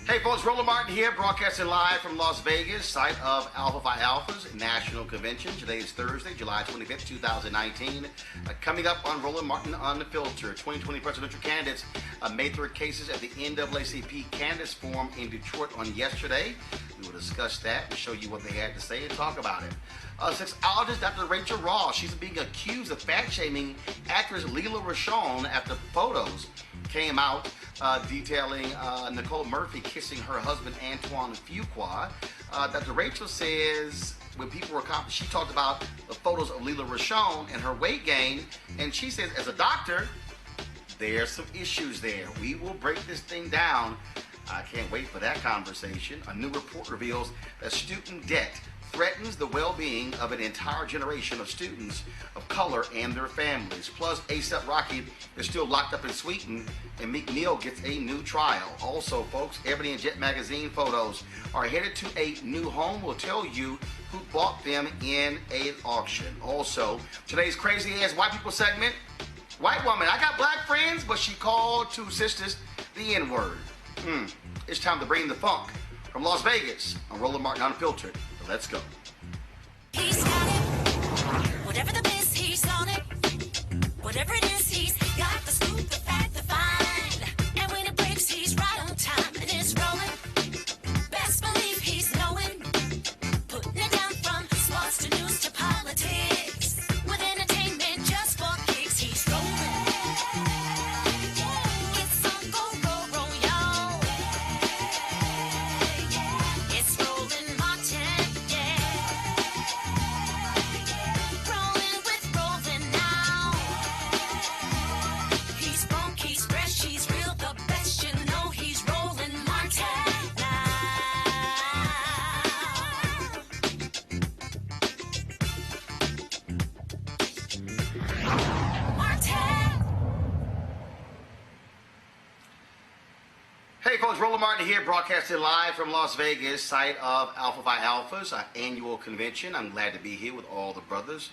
Hey folks, Roland Martin here, broadcasting live from Las Vegas, site of Alpha Phi Alpha's National Convention. Today is Thursday, July 25th, 2019. Coming up on Roland Martin Unfiltered, 2020 presidential candidates made their cases at the NAACP Candidates Forum in Detroit on yesterday. We will discuss that and show you what they had to say and talk about it. Sexologist Dr. Rachael Ross, she's being accused of fat-shaming actress Lela Rochon after photos came out detailing Nicole Murphy kissing her husband Antoine Fuqua. Dr. Rachael says when people were she talked about the photos of Lela Rochon and her weight gain, and she says as a doctor, there's some issues there. We will break this thing down. I can't wait for that conversation. A new report reveals that student debt threatens the well-being of an entire generation of students of color and their families. Plus, A$AP Rocky is still locked up in Sweden, and Meek Mill gets a new trial. Also, folks, Ebony and Jet Magazine photos are headed to a new home. We'll tell you who bought them in an auction. Also, today's crazy ass white people segment. White woman, I got black friends, but she called two sisters the N-word. It's time to bring the funk. From Las Vegas, I'm Roland Martin Unfiltered. Let's go. He's got it. Whatever the biz, he's on it. Whatever it is, he's got the scoop, the fact, the find. And when it breaks, he's right on time and it's rolling. Best believe he's knowing. Putting it down from sports to news to politics. With entertainment just for kicks, he's rolling. It's on go, y'all. It's Roland Martin. Rolling with Roland now. He's funk, he's fresh, he's real, the best, you know he's Roland Martin now. Martin. Hey folks, Roland Martin here, broadcasting live from Las Vegas, site of Alpha Phi Alpha's annual convention. I'm glad to be here with all the brothers.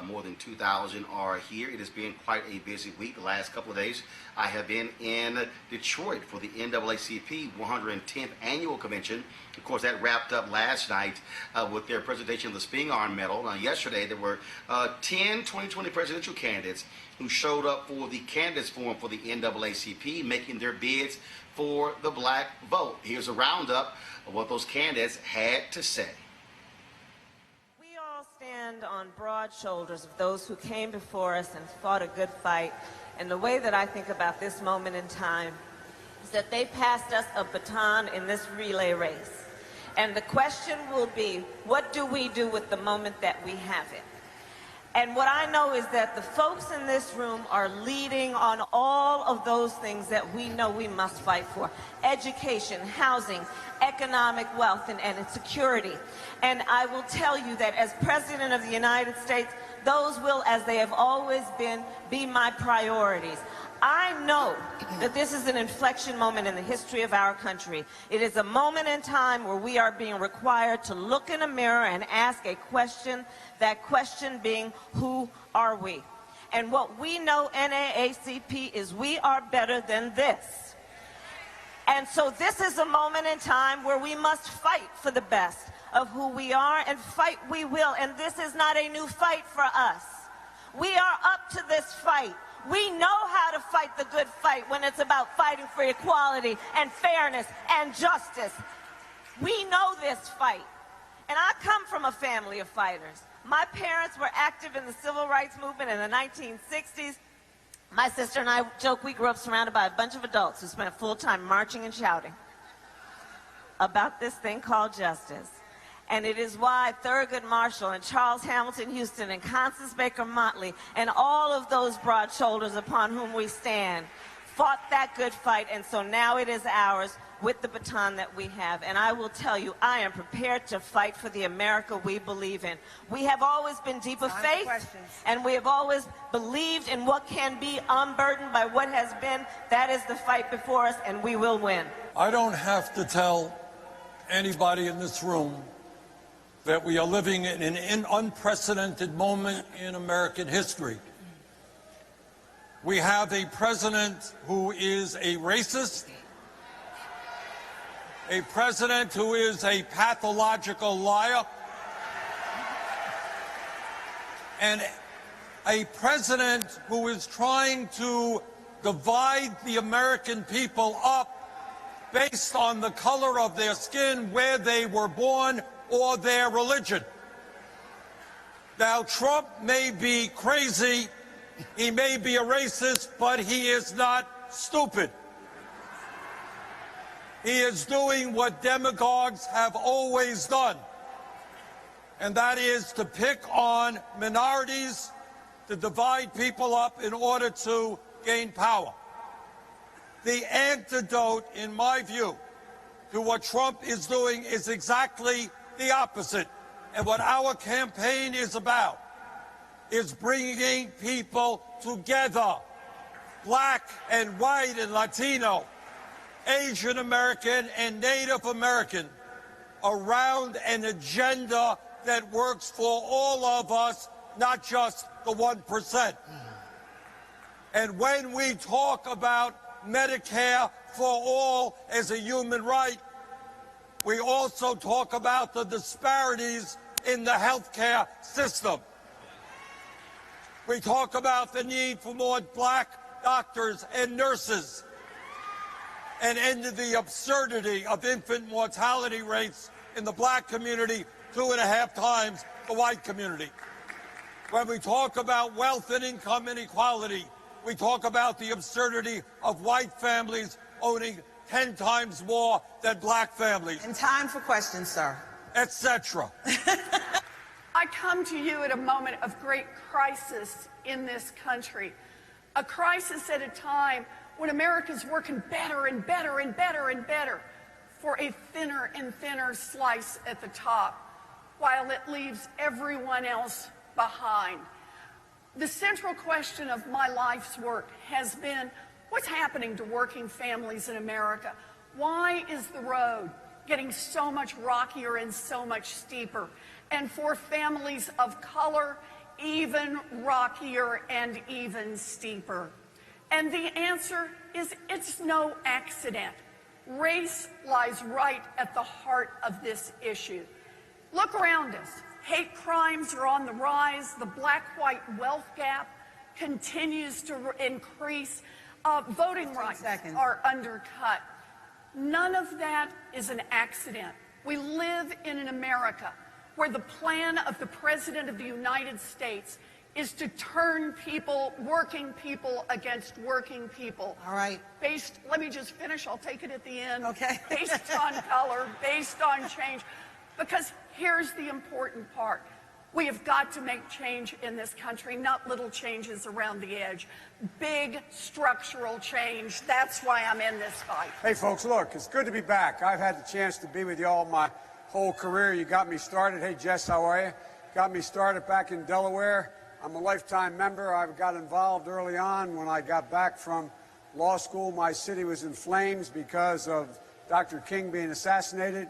More than 2,000 are here. It has been quite a busy week. The last couple of days, I have been in Detroit for the NAACP 110th annual convention. Of course, that wrapped up last night with their presentation of the Sping Arm Medal. Yesterday, there were 10 2020 presidential candidates who showed up for the candidates forum for the NAACP, making their bids for the black vote. Here's a roundup of what those candidates had to say. We all stand on broad shoulders of those who came before us and fought a good fight. And the way that I think about this moment in time is that they passed us a baton in this relay race. And the question will be, what do we do with the moment that we have it? And what I know is that the folks in this room are leading on all of those things that we know we must fight for. Education, housing, economic wealth, and security. And I will tell you that as President of the United States, those will, as they have always been, be my priorities. I know that this is an inflection moment in the history of our country. It is a moment in time where we are being required to look in a mirror and ask a question, that question being, who are we? And what we know, NAACP, is we are better than this. And so this is a moment in time where we must fight for the best of who we are, and fight we will. And this is not a new fight for us. We are up to this fight. We know how to fight the good fight when it's about fighting for equality and fairness and justice. We know this fight. And I come from a family of fighters. My parents were active in the civil rights movement in the 1960s. My sister and I joke we grew up surrounded by a bunch of adults who spent full time marching and shouting about this thing called justice. And it is why Thurgood Marshall and Charles Hamilton Houston and Constance Baker Motley and all of those broad shoulders upon whom we stand fought that good fight. And so now it is ours with the baton that we have. And I will tell you, I am prepared to fight for the America we believe in. We have always been deep of faith, and we have always believed in what can be unburdened by what has been. That is the fight before us, and we will win. I don't have to tell anybody in this room that we are living in an unprecedented moment in American history. We have a president who is a racist, a president who is a pathological liar, and a president who is trying to divide the American people up based on the color of their skin, where they were born, or their religion. Now, Trump may be crazy, he may be a racist, but he is not stupid. He is doing what demagogues have always done, and that is to pick on minorities, to divide people up in order to gain power. The antidote, in my view, to what Trump is doing is exactly the opposite. And what our campaign is about is bringing people together, black and white and Latino, Asian American and Native American, around an agenda that works for all of us, not just the 1%. And when we talk about Medicare for all as a human right, we also talk about the disparities in the healthcare system. We talk about the need for more black doctors and nurses, and end the absurdity of infant mortality rates in the black community 2.5 times the white community. When we talk about wealth and income inequality, we talk about the absurdity of white families owning 10 times more than black families. And time for questions, sir. Etc. I come to you at a moment of great crisis in this country. A crisis at a time when America's working better and better and better and better for a thinner and thinner slice at the top, while it leaves everyone else behind. The central question of my life's work has been, what's happening to working families in America? Why is the road getting so much rockier and so much steeper? And for families of color, even rockier and even steeper. And the answer is, it's no accident. Race lies right at the heart of this issue. Look around us. Hate crimes are on the rise. The black-white wealth gap continues to increase. Voting rights are undercut. None of that is an accident. We live in an America where the plan of the President of the United States is to turn people, working people, against working people. All right. Let me just finish, I'll take it at the end. Okay. Based on color, based on change. Because here's the important part. We have got to make change in this country, not little changes around the edge. Big structural change. That's why I'm in this fight. Hey, folks, look, it's good to be back. I've had the chance to be with you all my whole career. You got me started. Hey, Jess, how are you? Got me started back in Delaware. I'm a lifetime member. I got involved early on. When I got back from law school, my city was in flames because of Dr. King being assassinated.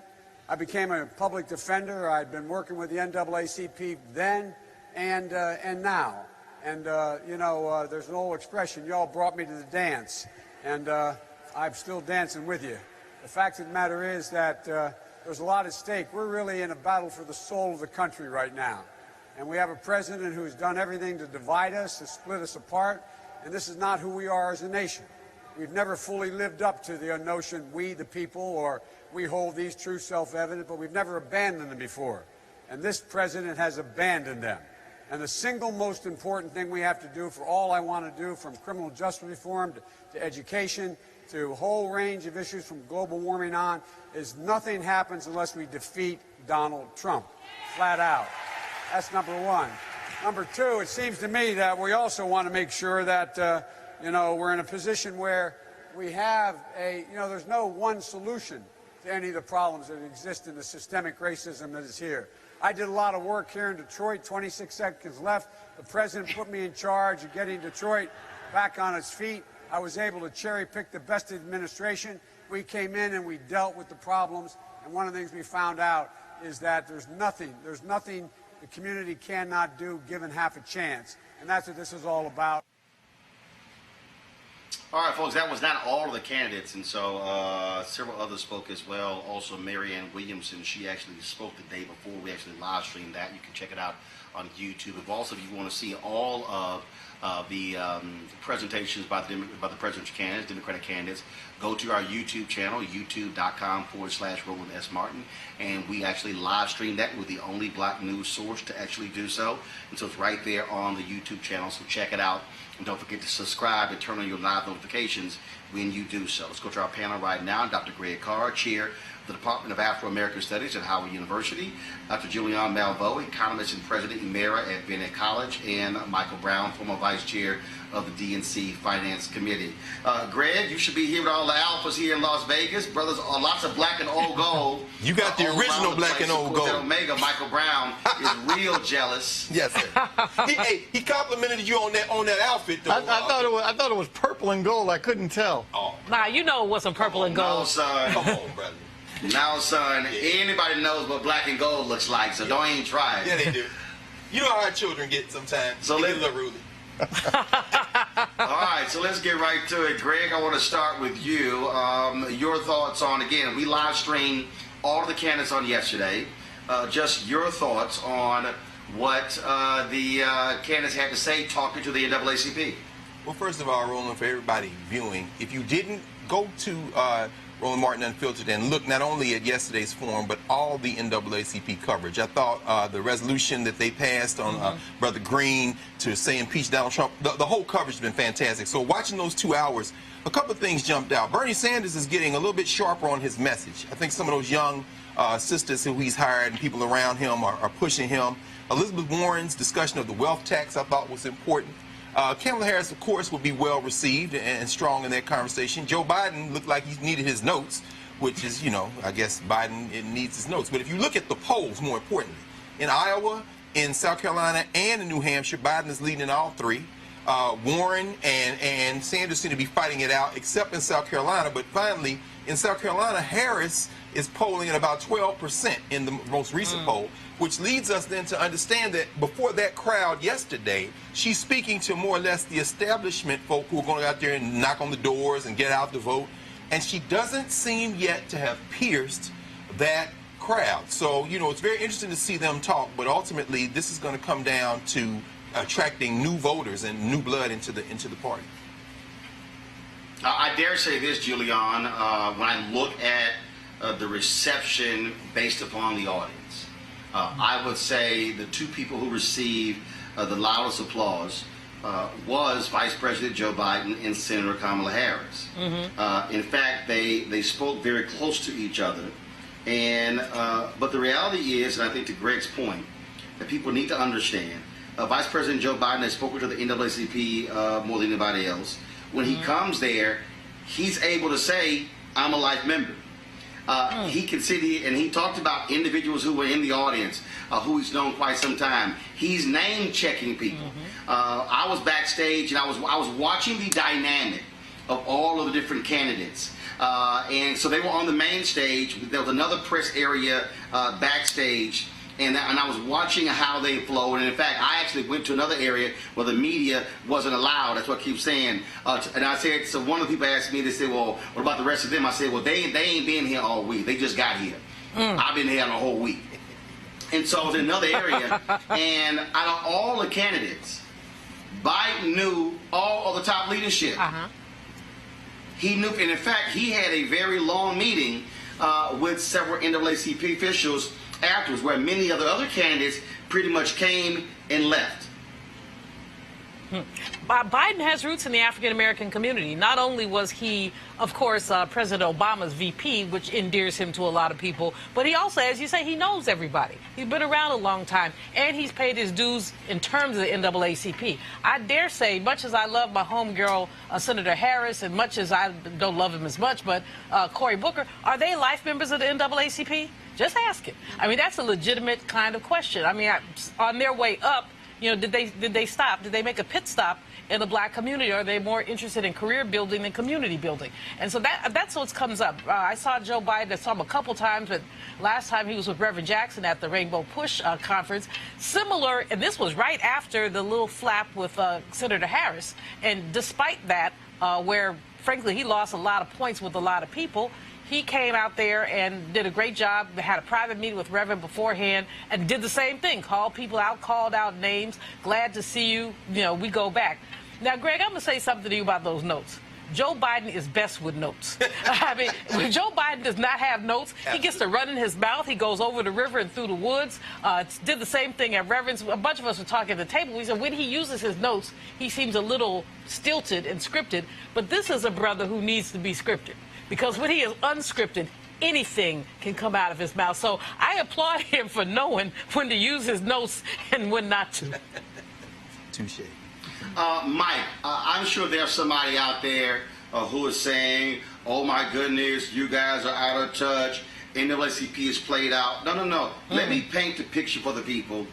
I became a public defender. I'd been working with the NAACP then and now. And, there's an old expression, y'all brought me to the dance. And I'm still dancing with you. The fact of the matter is that there's a lot at stake. We're really in a battle for the soul of the country right now. And we have a president who's done everything to divide us, to split us apart. And this is not who we are as a nation. We've never fully lived up to the notion, we the people, or we hold these truths self-evident, but we've never abandoned them before. And this president has abandoned them. And the single most important thing we have to do, for all I want to do, from criminal justice reform to education to a whole range of issues from global warming on, is nothing happens unless we defeat Donald Trump, flat out. That's number one. Number two, it seems to me that we also want to make sure that, we're in a position where we have there's no one solution to any of the problems that exist in the systemic racism that is here. I did a lot of work here in Detroit, 26 seconds left. The president put me in charge of getting Detroit back on its feet. I was able to cherry pick the best administration. We came in and we dealt with the problems. And one of the things we found out is that there's nothing the community cannot do given half a chance. And that's what this is all about. All right, folks, that was not all of the candidates, and so several others spoke as well. Also, Marianne Williamson, she actually spoke the day before. We actually live streamed that. You can check it out on YouTube. If you want to see all of the presentations by the presidential candidates, Democratic candidates, go to our YouTube channel, youtube.com/Roland S. Martin, and we actually live stream that. We're the only black news source to actually do so, and so it's right there on the YouTube channel, so check it out. And don't forget to subscribe and turn on your live notifications when you do so. Let's go to our panel right now. Dr. Greg Carr, Chair of the Department of Afro-American Studies at Howard University. Dr. Julian Malveaux, Economist and President Emera at Bennett College. And Michael Brown, former Vice Chair of the DNC Finance Committee. Greg, you should be here with all the alphas here in Las Vegas. Brothers, lots of black and old gold. You got the original black and old gold. Omega, Michael Brown, is real jealous. Yes, sir. he complimented you on that outfit, though. I thought it was purple and gold. I couldn't tell. Oh. Nah, you know it wasn't purple and gold. No, son. Come on, brother. Now, son, anybody knows what black and gold looks like, so don't even try it. Yeah, they do. You know how our children get sometimes. So they get a little ruly. All right, so let's get right to it. Greg, I want to start with you. Your thoughts on, again, we live streamed all of the candidates on yesterday. Just your thoughts on what the candidates had to say talking to the NAACP. Well, first of all, Roland, for everybody viewing, if you didn't go to Roland Martin Unfiltered and look not only at yesterday's forum, but all the NAACP coverage. I thought the resolution that they passed on Brother Green to say impeach Donald Trump, the whole coverage has been fantastic. So watching those 2 hours, a couple of things jumped out. Bernie Sanders is getting a little bit sharper on his message. I think some of those young sisters who he's hired and people around him are pushing him. Elizabeth Warren's discussion of the wealth tax I thought was important. Kamala Harris, of course, will be well received and strong in that conversation. Joe Biden looked like he needed his notes, which is, I guess Biden needs his notes. But if you look at the polls, more importantly, in Iowa, in South Carolina, and in New Hampshire, Biden is leading in all three. Warren and Sanders seem to be fighting it out, except in South Carolina. But finally, in South Carolina, Harris is polling at about 12% in the most recent poll, which leads us then to understand that before that crowd yesterday, she's speaking to more or less the establishment folk who are going out there and knock on the doors and get out the vote. And she doesn't seem yet to have pierced that crowd. So, it's very interesting to see them talk, but ultimately this is going to come down to attracting new voters and new blood into the party. I dare say this, Julian, when I look at the reception based upon the audience, I would say the two people who received the loudest applause was Vice President Joe Biden and Senator Kamala Harris. In fact, they spoke very close to each other. And but the reality is, and I think to Greg's point, that people need to understand, Vice President Joe Biden has spoken to the NAACP more than anybody else. When he comes there, he's able to say, I'm a life member. He can sit here and he talked about individuals who were in the audience, who he's known quite some time. He's name checking people. I was backstage and I was watching the dynamic of all of the different candidates. And so they were on the main stage. There was another press area backstage. And I was watching how they flowed. And in fact, I actually went to another area where the media wasn't allowed. That's what I keep saying. And I said, so one of the people asked me, they said, well, what about the rest of them? I said, well, they ain't been here all week. They just got here. I've been here the whole week. And so I was in another area. And out of all the candidates, Biden knew all of the top leadership. He knew, and in fact, he had a very long meeting with several NAACP officials afterwards, where many of the other candidates pretty much came and left. Biden has roots in the African-American community. Not only was he, of course, President Obama's VP, which endears him to a lot of people, but he also, as you say, he knows everybody. He's been around a long time, and he's paid his dues in terms of the NAACP. I dare say, much as I love my homegirl, Senator Harris, and much as I don't love him as much, but Cory Booker, are they life members of the NAACP? Just ask him. I mean, that's a legitimate kind of question. I mean, on their way up, did they stop? Did they make a pit stop in the black community? Or are they more interested in career building than community building? And so that's what comes up. I saw Joe Biden. I saw him a couple times, but last time he was with Reverend Jackson at the Rainbow Push conference. Similar, and this was right after the little flap with Senator Harris. And despite that, where, frankly, he lost a lot of points with a lot of people. He came out there and did a great job. They had a private meeting with Reverend beforehand and did the same thing. Called people out, called out names. Glad to see you. You know, we go back. Now, Greg, I'm going to say something to you about those notes. Joe Biden is best with notes. I mean, when Joe Biden does not have notes, he gets to run in his mouth. He goes over the river and through the woods. Did the same thing at Reverend's. A bunch of us were talking at the table. We said when he uses his notes, he seems a little stilted and scripted. But this is a brother who needs to be scripted. Because when he is unscripted, anything can come out of his mouth. So I applaud him for knowing when to use his notes and when not to. Touche. Mike, I'm sure there's somebody out there who is saying, oh my goodness, you guys are out of touch. NAACP is played out. No. Let me paint the picture for the people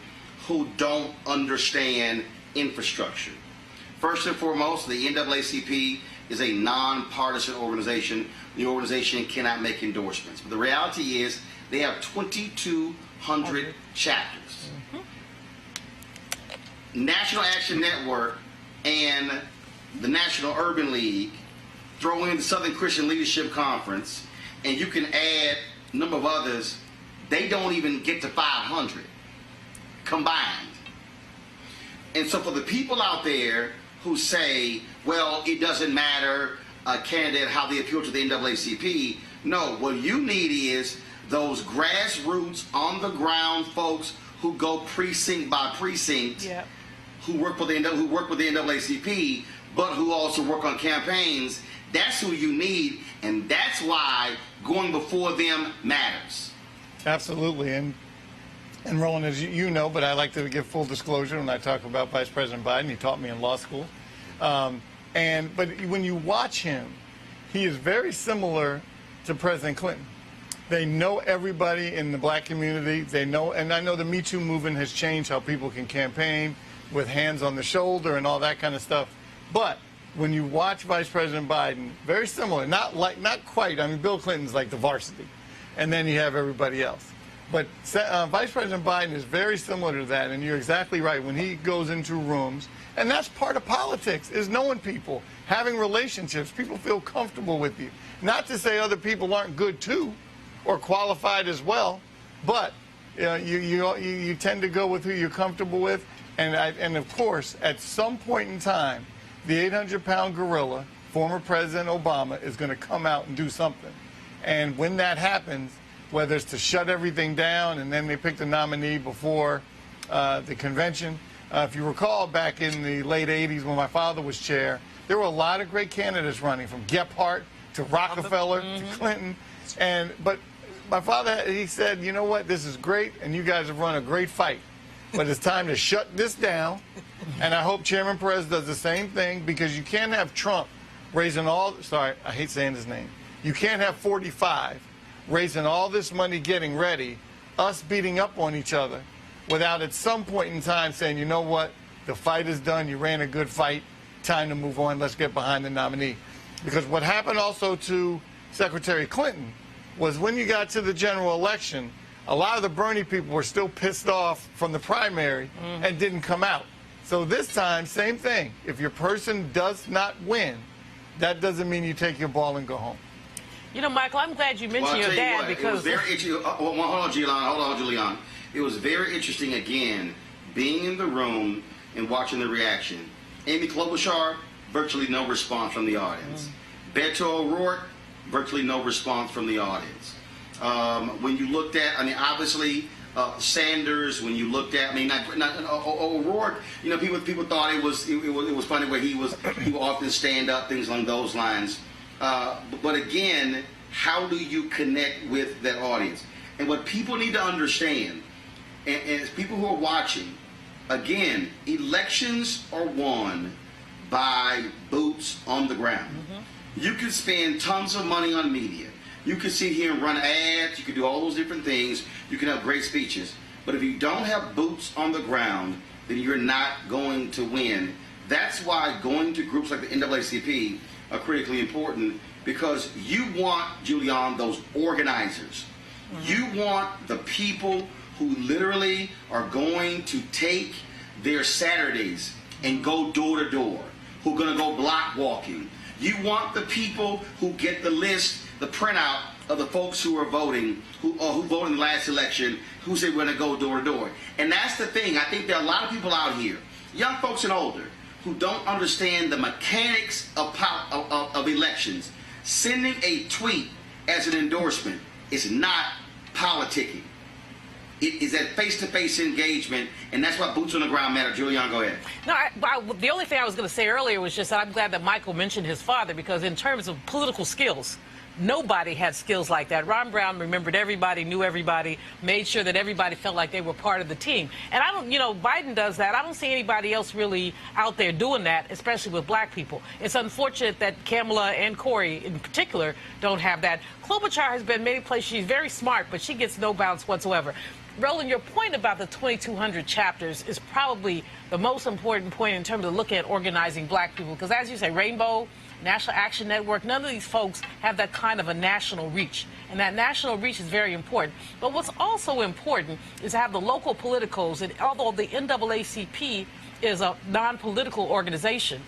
who don't understand infrastructure. First and foremost, the NAACP is a nonpartisan organization. The organization cannot make endorsements. But the reality is they have 2,200 chapters. National Action Network and the National Urban League throw in the Southern Christian Leadership Conference, and you can add a number of others. They don't even get to 500 combined. And so for the people out there who say, well, it doesn't matter a candidate how they appeal to the NAACP, no, what you need is those grassroots, on the ground folks who go precinct by precinct, who work with the NAACP, but who also work on campaigns. That's who you need, and that's why going before them matters. Absolutely, and Roland, as you know, but I like to give full disclosure when I talk about Vice President Biden. He taught me in law school, but when you watch him, he is very similar to President Clinton. They know everybody in the black community. They know, and I know the Me Too movement has changed how people can campaign with hands on the shoulder and all that kind of stuff. But when you watch Vice President Biden, very similar, not quite. I mean, Bill Clinton's like the varsity, and then you have everybody else. But Vice President Biden is very similar to that, and you're exactly right. When he goes into rooms, and that's part of politics, is knowing people, having relationships. People feel comfortable with you. Not to say other people aren't good too, or qualified as well, but you tend to go with who you're comfortable with. And of course, at some point in time, the 800-pound gorilla, former President Obama, is going to come out and do something. And when that happens, whether it's to shut everything down and then they pick the nominee before the convention. If you recall, back in the late 80s when my father was chair, there were a lot of great candidates running, from Gephardt to Rockefeller to Clinton. But my father, he said, you know what, this is great, and you guys have run a great fight. But it's time to shut this down, and I hope Chairman Prez does the same thing, because you can't have Trump raising I hate saying his name. You can't have 45 raising all this money, getting ready, us beating up on each other, without at some point in time saying, you know what, the fight is done, you ran a good fight, time to move on, let's get behind the nominee. Because what happened also to Secretary Clinton was when you got to the general election, a lot of the Bernie people were still pissed off from the primary and didn't come out. So this time, same thing. If your person does not win, that doesn't mean you take your ball and go home. You know, Michael, I'm glad you mentioned your dad, because... It was very interesting. Hold on, Julian. It was very interesting, again, being in the room and watching the reaction. Amy Klobuchar, virtually no response from the audience. Beto O'Rourke, virtually no response from the audience. When you looked at, I mean, obviously, Sanders, when you looked at, I mean, not O'Rourke, you know, people thought it was funny where he would often stand up, things along those lines. But again, how do you connect with that audience? And what people need to understand, and people who are watching, again, elections are won by boots on the ground. You can spend tons of money on media. You can sit here and run ads. You can do all those different things. You can have great speeches. But if you don't have boots on the ground, then you're not going to win. That's why going to groups like the NAACP are critically important, because you want, Julian, those organizers. You want the people who literally are going to take their Saturdays and go door to door, who are going to go block walking. You want the people who get the list, the printout of the folks who are voting, who voted in the last election, who say we're going to go door to door. And that's the thing. I think there are a lot of people out here, young folks and older, who don't understand the mechanics of elections. Sending a tweet as an endorsement is not politicking. It is that face-to-face engagement, and that's why boots on the ground matter. Julian, go ahead. No, the only thing I was going to say earlier was just that I'm glad that Michael mentioned his father, because in terms of political skills, nobody had skills like that. Ron Brown remembered everybody, knew everybody, made sure that everybody felt like they were part of the team. And I don't, Biden does that. I don't see anybody else really out there doing that, especially with black people. It's unfortunate that Kamala and Corey in particular don't have that. Klobuchar has been many places. She's very smart, but she gets no bounce whatsoever. Roland, your point about the 2,200 chapters is probably the most important point in terms of looking at organizing black people. Because as you say, Rainbow, National Action Network, none of these folks have that kind of a national reach. And that national reach is very important. But what's also important is to have the local politicals. And although the NAACP is a non-political organization,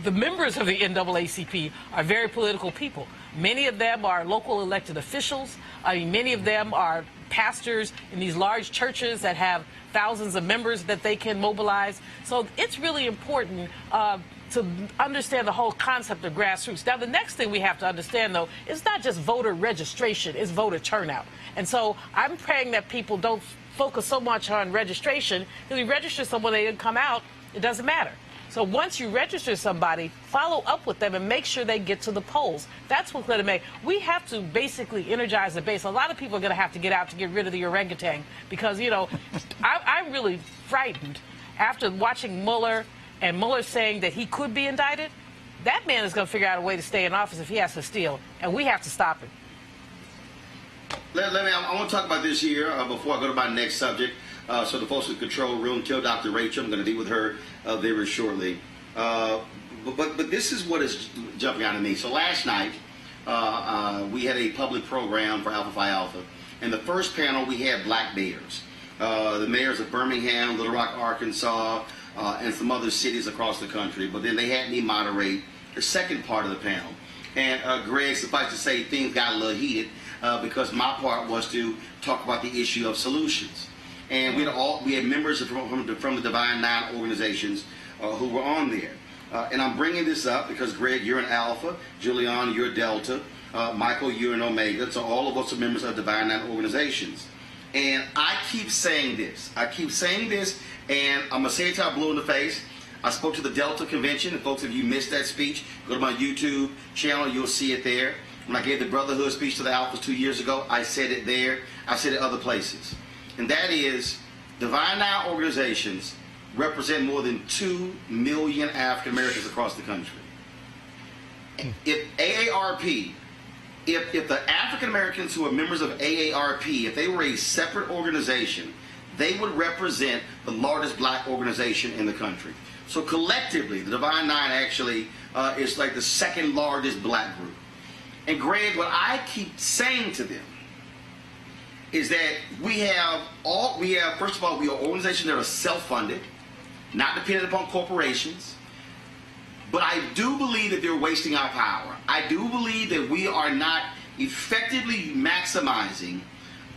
the members of the NAACP are very political people. Many of them are local elected officials. Many of them are pastors in these large churches that have thousands of members that they can mobilize. So it's really important to understand the whole concept of grassroots. Now, the next thing we have to understand, though, is not just voter registration, it's voter turnout. And so I'm praying that people don't focus so much on registration. If you register someone, they didn't come out, it doesn't matter. So once you register somebody, follow up with them and make sure they get to the polls. That's what's going to make. We have to basically energize the base. A lot of people are going to have to get out to get rid of the orangutan because, I'm really frightened after watching Mueller and Mueller saying that he could be indicted. That man is going to figure out a way to stay in office if he has to steal, and we have to stop him. I want to talk about this here before I go to my next subject. So the folks in the control room, tell Dr. Rachel, I'm going to be with her very shortly. But this is what is jumping out at me. So last night, we had a public program for Alpha Phi Alpha. And the first panel, we had black mayors. The mayors of Birmingham, Little Rock, Arkansas, and some other cities across the country. But then they had me moderate the second part of the panel. And Greg, suffice to say, things got a little heated because my part was to talk about the issue of solutions. And we had members from the Divine Nine organizations who were on there. And I'm bringing this up because, Greg, you're an Alpha. Julian, you're a Delta. Michael, you're an Omega. So all of us are members of Divine Nine organizations. And I keep saying this. And I'm going to say it till I'm blue in the face. I spoke to the Delta convention. And folks, if you missed that speech, go to my YouTube channel. You'll see it there. When I gave the Brotherhood speech to the Alphas 2 years ago, I said it there. I said it other places. And that is, Divine Nine organizations represent more than 2 million African Americans across the country. If AARP, if the African Americans who are members of AARP, if they were a separate organization, they would represent the largest black organization in the country. So collectively, the Divine Nine actually is like the second largest black group. And Greg, what I keep saying to them is that first of all, we are organizations that are self-funded, not dependent upon corporations. But I do believe that they're wasting our power. I do believe that we are not effectively maximizing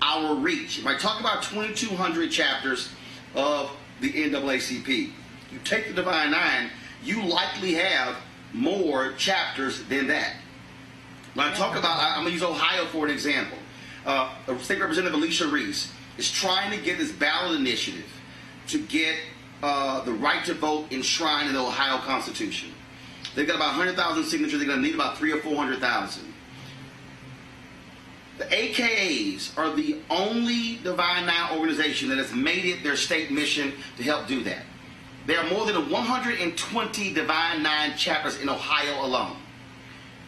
our reach. If I talk about 2,200 chapters of the NAACP, you take the Divine Nine, you likely have more chapters than that. When I talk about, I'm going to use Ohio for an example. State Representative Alicia Reese is trying to get this ballot initiative to get the right to vote enshrined in the Ohio Constitution. They've got about 100,000 signatures. They're going to need about 300,000 or 400,000. The AKAs are the only Divine Nine organization that has made it their state mission to help do that. There are more than 120 Divine Nine chapters in Ohio alone,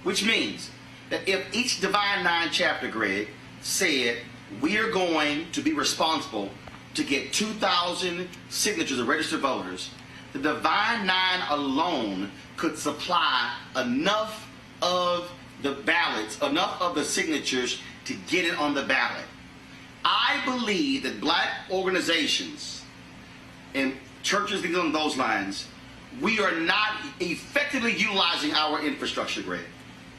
which means that if each Divine Nine chapter, Greg, said we are going to be responsible to get 2,000 signatures of registered voters, the Divine Nine alone could supply enough of the ballots, enough of the signatures to get it on the ballot. I believe that black organizations and churches along those lines we are not effectively utilizing our infrastructure, Greg.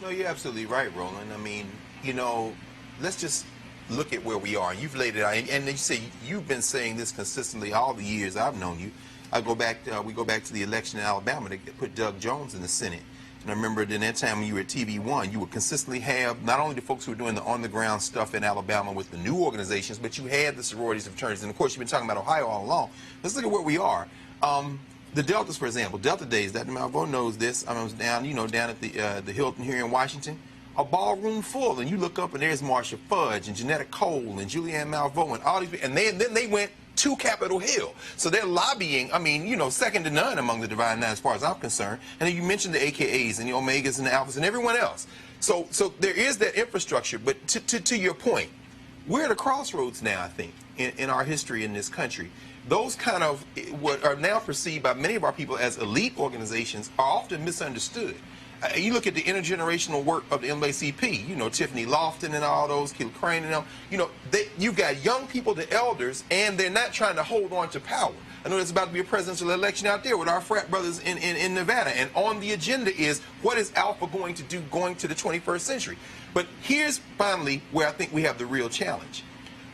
No, you're absolutely right, Roland. I mean, you know, let's just look at where we are. You've laid it out, and you say you've been saying this consistently all the years I've known you. We go back to the election in Alabama to put Doug Jones in the Senate. And I remember in that time when you were at TV1, you would consistently have not only the folks who were doing the on-the-ground stuff in Alabama with the new organizations, but you had the sororities and fraternities. And of course, you've been talking about Ohio all along. Let's look at where we are. The Deltas, for example, Delta Days. Dr. Malvo knows this. I was down, down at the Hilton here in Washington. A ballroom full, and you look up and there's Marsha Fudge and Janetta Cole and Julianne Malvo and all these people, and then they went to Capitol Hill. So they're lobbying, I mean, second to none among the Divine Nine as far as I'm concerned. And then you mentioned the AKAs and the Omegas and the Alphas and everyone else. So there is that infrastructure, but to your point, we're at a crossroads now, I think, in our history in this country. Those kind of what are now perceived by many of our people as elite organizations are often misunderstood. You look at the intergenerational work of the NAACP, Tiffany Lofton and all those, Kill Crane and them, you've got young people, the elders, and they're not trying to hold on to power. I know there's about to be a presidential election out there with our frat brothers in Nevada, and on the agenda is what is Alpha going to do going to the 21st century. But here's finally where I think we have the real challenge.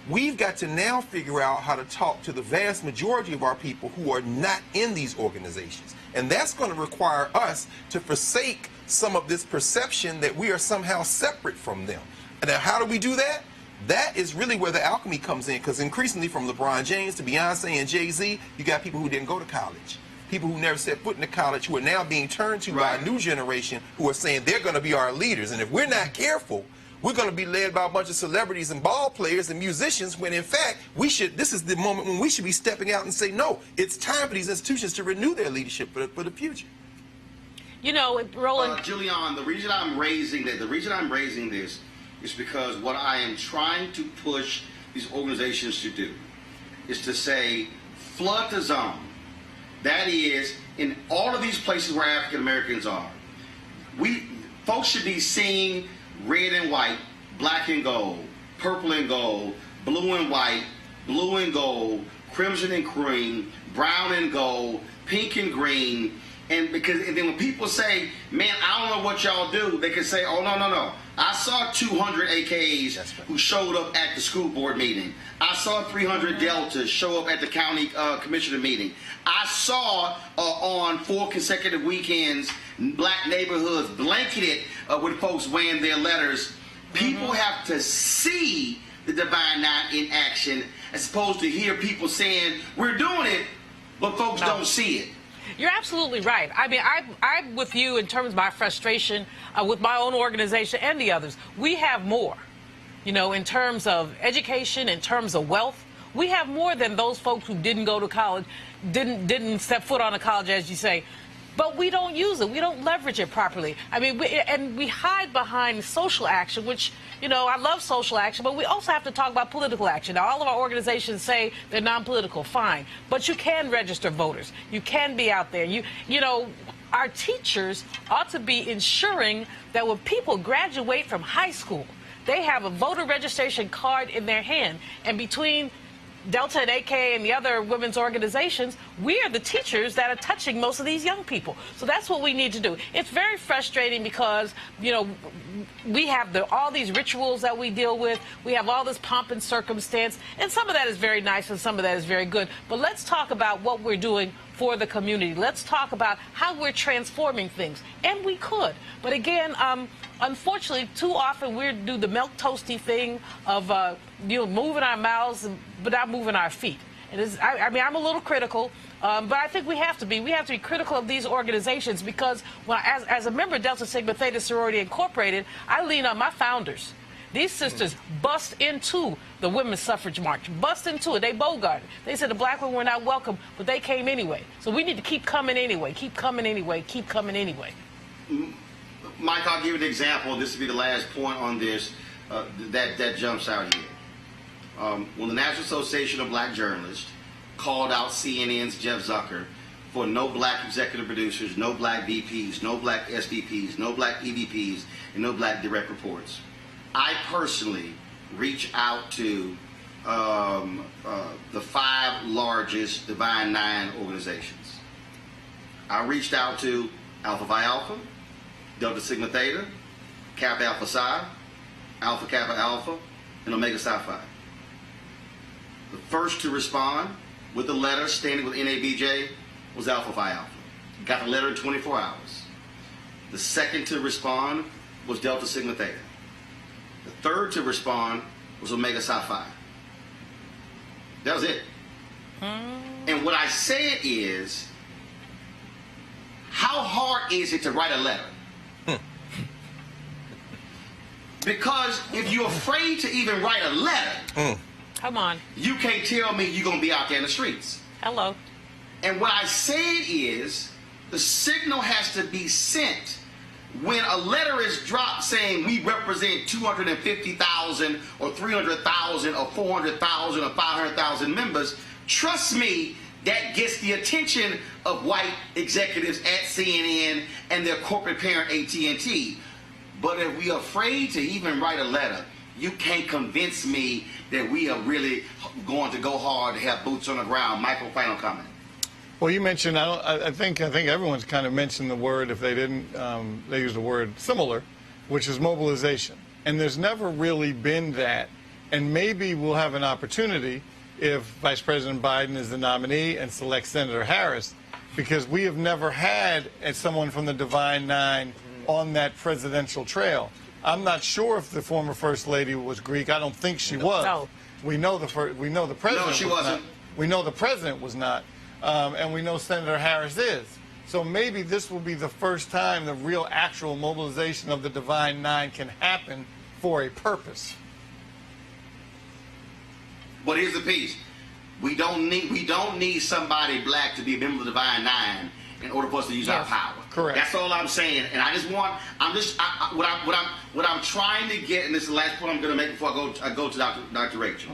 We've got to now figure out how to talk to the vast majority of our people who are not in these organizations. And that's going to require us to forsake some of this perception that we are somehow separate from them. And now, how do we do that? That is really where the alchemy comes in, because increasingly from LeBron James to Beyonce and Jay-Z, you got people who didn't go to college. People who never set foot in the college who are now being turned to by a new generation who are saying they're going to be our leaders. And if we're not careful, we're going to be led by a bunch of celebrities and ball players and musicians when, in fact, this is the moment when we should be stepping out and say, no, it's time for these institutions to renew their leadership for the future. Roland. Julian, the reason I'm raising this is because what I am trying to push these organizations to do is to say, flood the zone. That is, in all of these places where African Americans are, folks should be seeing red and white, black and gold, purple and gold, blue and white, blue and gold, crimson and cream, brown and gold, pink and green. And then when people say, man, I don't know what y'all do, they can say, oh, no. I saw 200 AKAs who showed up at the school board meeting. I saw 300 Deltas show up at the county commissioner meeting. I saw on 4 consecutive weekends black neighborhoods blanketed with folks wearing their letters. People have to see the Divine Nine in action as opposed to hear people saying, we're doing it, but folks don't see it. You're absolutely right. I mean, I'm with you in terms of my frustration with my own organization and the others. We have more, in terms of education, in terms of wealth. We have more than those folks who didn't go to college, didn't step foot on a college, as you say. But we don't use it. We don't leverage it properly. I mean, we hide behind social action, which, I love social action, but we also have to talk about political action. Now, all of our organizations say they're non-political, fine. But you can register voters. You can be out there. Our teachers ought to be ensuring that when people graduate from high school, they have a voter registration card in their hand. And between Delta and AK and the other women's organizations, we are the teachers that are touching most of these young people. So that's what we need to do. It's very frustrating because, we have all these rituals that we deal with. We have all this pomp and circumstance, and some of that is very nice and some of that is very good. But let's talk about what we're doing for the community. Let's talk about how we're transforming things. And we could. But again, unfortunately, too often we do the milk toasty thing of moving our mouths but not moving our feet. I'm a little critical, but I think we have to be. We have to be critical of these organizations because as a member of Delta Sigma Theta Sorority Incorporated, I lean on my founders. These sisters bust into the women's suffrage march, bust into it. They bogarted. They said the black women were not welcome, but they came anyway. So we need to keep coming anyway, keep coming anyway, keep coming anyway. Mike, I'll give you an example. This will be the last point on this that jumps out here. When the National Association of Black Journalists called out CNN's Jeff Zucker for no black executive producers, no black VPs, no black SVPs, no black EVPs, and no black direct reports, I personally reached out to the 5 largest Divine Nine organizations. I reached out to Alpha Phi Alpha, Delta Sigma Theta, Kappa Alpha Psi, Alpha Kappa Alpha, and Omega Psi Phi. The first to respond with the letter standing with NABJ was Alpha Phi Alpha. Got the letter in 24 hours. The second to respond was Delta Sigma Theta. The third to respond was Omega Psi Phi. That was it. And what I said is, how hard is it to write a letter? Because if you're afraid to even write a letter, come on, you can't tell me you're going to be out there in the streets. Hello. And what I said is, the signal has to be sent when a letter is dropped saying we represent 250,000 or 300,000 or 400,000 or 500,000 members. Trust me, that gets the attention of white executives at CNN and their corporate parent AT&T. But if we are afraid to even write a letter, you can't convince me that we are really going to go hard to have boots on the ground. Michael, final comment. Well, you mentioned, I think everyone's kind of mentioned the word, if they didn't, they used the word similar, which is mobilization. And there's never really been that. And maybe we'll have an opportunity if Vice President Biden is the nominee and selects Senator Harris, because we have never had someone from the Divine Nine on that presidential trail. I'm not sure if the former First Lady was Greek. I don't think she was. No. We know the president. No, she wasn't. We know the president was not. And we know Senator Harris is. So maybe this will be the first time the real actual mobilization of the Divine Nine can happen for a purpose. But here's the piece. We don't need somebody black to be a member of the Divine Nine in order for us to use our power. Correct. That's all I'm saying. And what I'm trying to get, and this is the last point I'm going to make before I go to Dr. Rachel.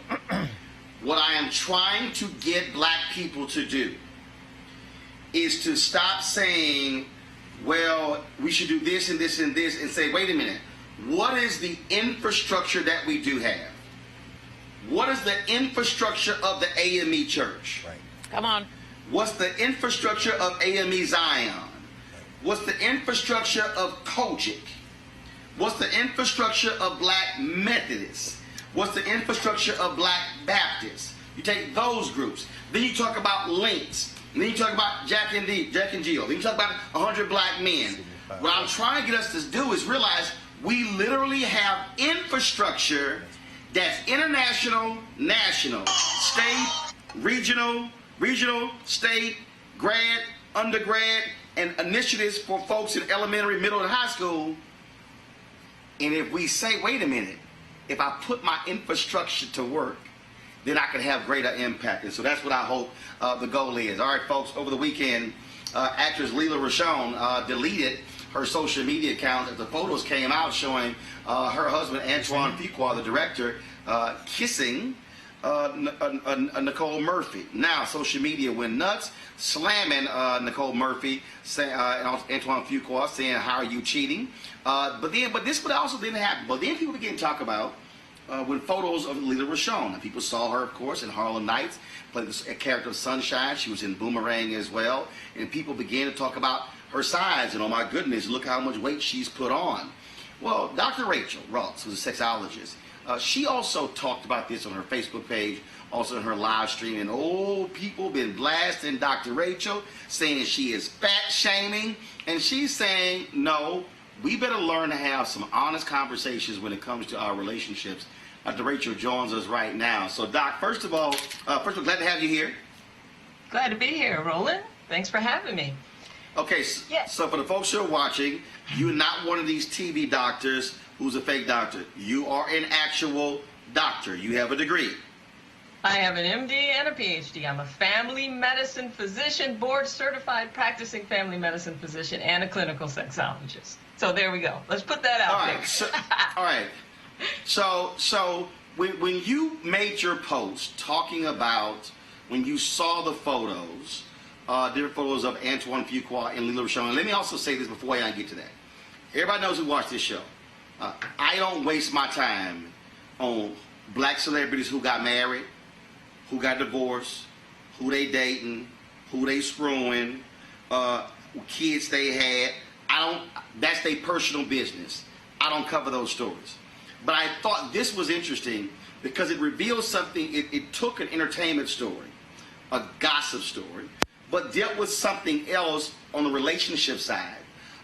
What I am trying to get black people to do is to stop saying, well, we should do this and this and this, and say, wait a minute, what is the infrastructure that we do have? What is the infrastructure of the AME Church? Right. Come on. What's the infrastructure of AME Zion? What's the infrastructure of Kojic? What's the infrastructure of Black Methodists? What's the infrastructure of Black Baptists? You take those groups. Then you talk about Links. And then you talk about Jack and Jill. Then you talk about 100 Black Men. What I'm trying to get us to do is realize we literally have infrastructure that's international, national, state, regional, state, grad, undergrad, and initiatives for folks in elementary, middle, and high school. And if we say, wait a minute, if I put my infrastructure to work, then I can have greater impact. And so that's what I hope the goal is. All right, folks, over the weekend, actress Lela Rochon deleted her social media account as the photos came out showing her husband, Antoine Fuqua, the director, kissing Nicole Murphy. Now, social media went nuts, slamming Nicole Murphy, Antoine Fuqua, saying, how are you cheating? But this also didn't happen. But then people began to talk about when photos of Lela Rochon. And people saw her, of course, in Harlem Nights, played a character of Sunshine. She was in Boomerang as well. And people began to talk about her size. And oh my goodness, look how much weight she's put on. Well, Dr. Rachael Ross, who's a sexologist, she also talked about this on her Facebook page, also in her live stream. And people been blasting Dr. Rachael, saying that she is fat shaming. And she's saying, no, we better learn to have some honest conversations when it comes to our relationships. Dr. Rachael joins us right now. So, Doc, first of all, glad to have you here. Glad to be here, Roland. Thanks for having me. Okay, Yes. So for the folks who are watching, you're not one of these TV doctors who's a fake doctor. You are an actual doctor. You have a degree. I have an MD and a PhD. I'm a family medicine physician, board certified practicing family medicine physician, and a clinical sexologist. So there we go. Let's put that out there. All right. So when you made your post talking about when you saw the photos, different photos of Antoine Fuqua and Lela Rochon, and let me also say this before I get to that. Everybody knows who watched this show. I don't waste my time on black celebrities who got married, who got divorced, who they dating, who they screwing. kids they had. That's their personal business. I don't cover those stories. But I thought this was interesting because it revealed something. It took an entertainment story, a gossip story, but dealt with something else on the relationship side,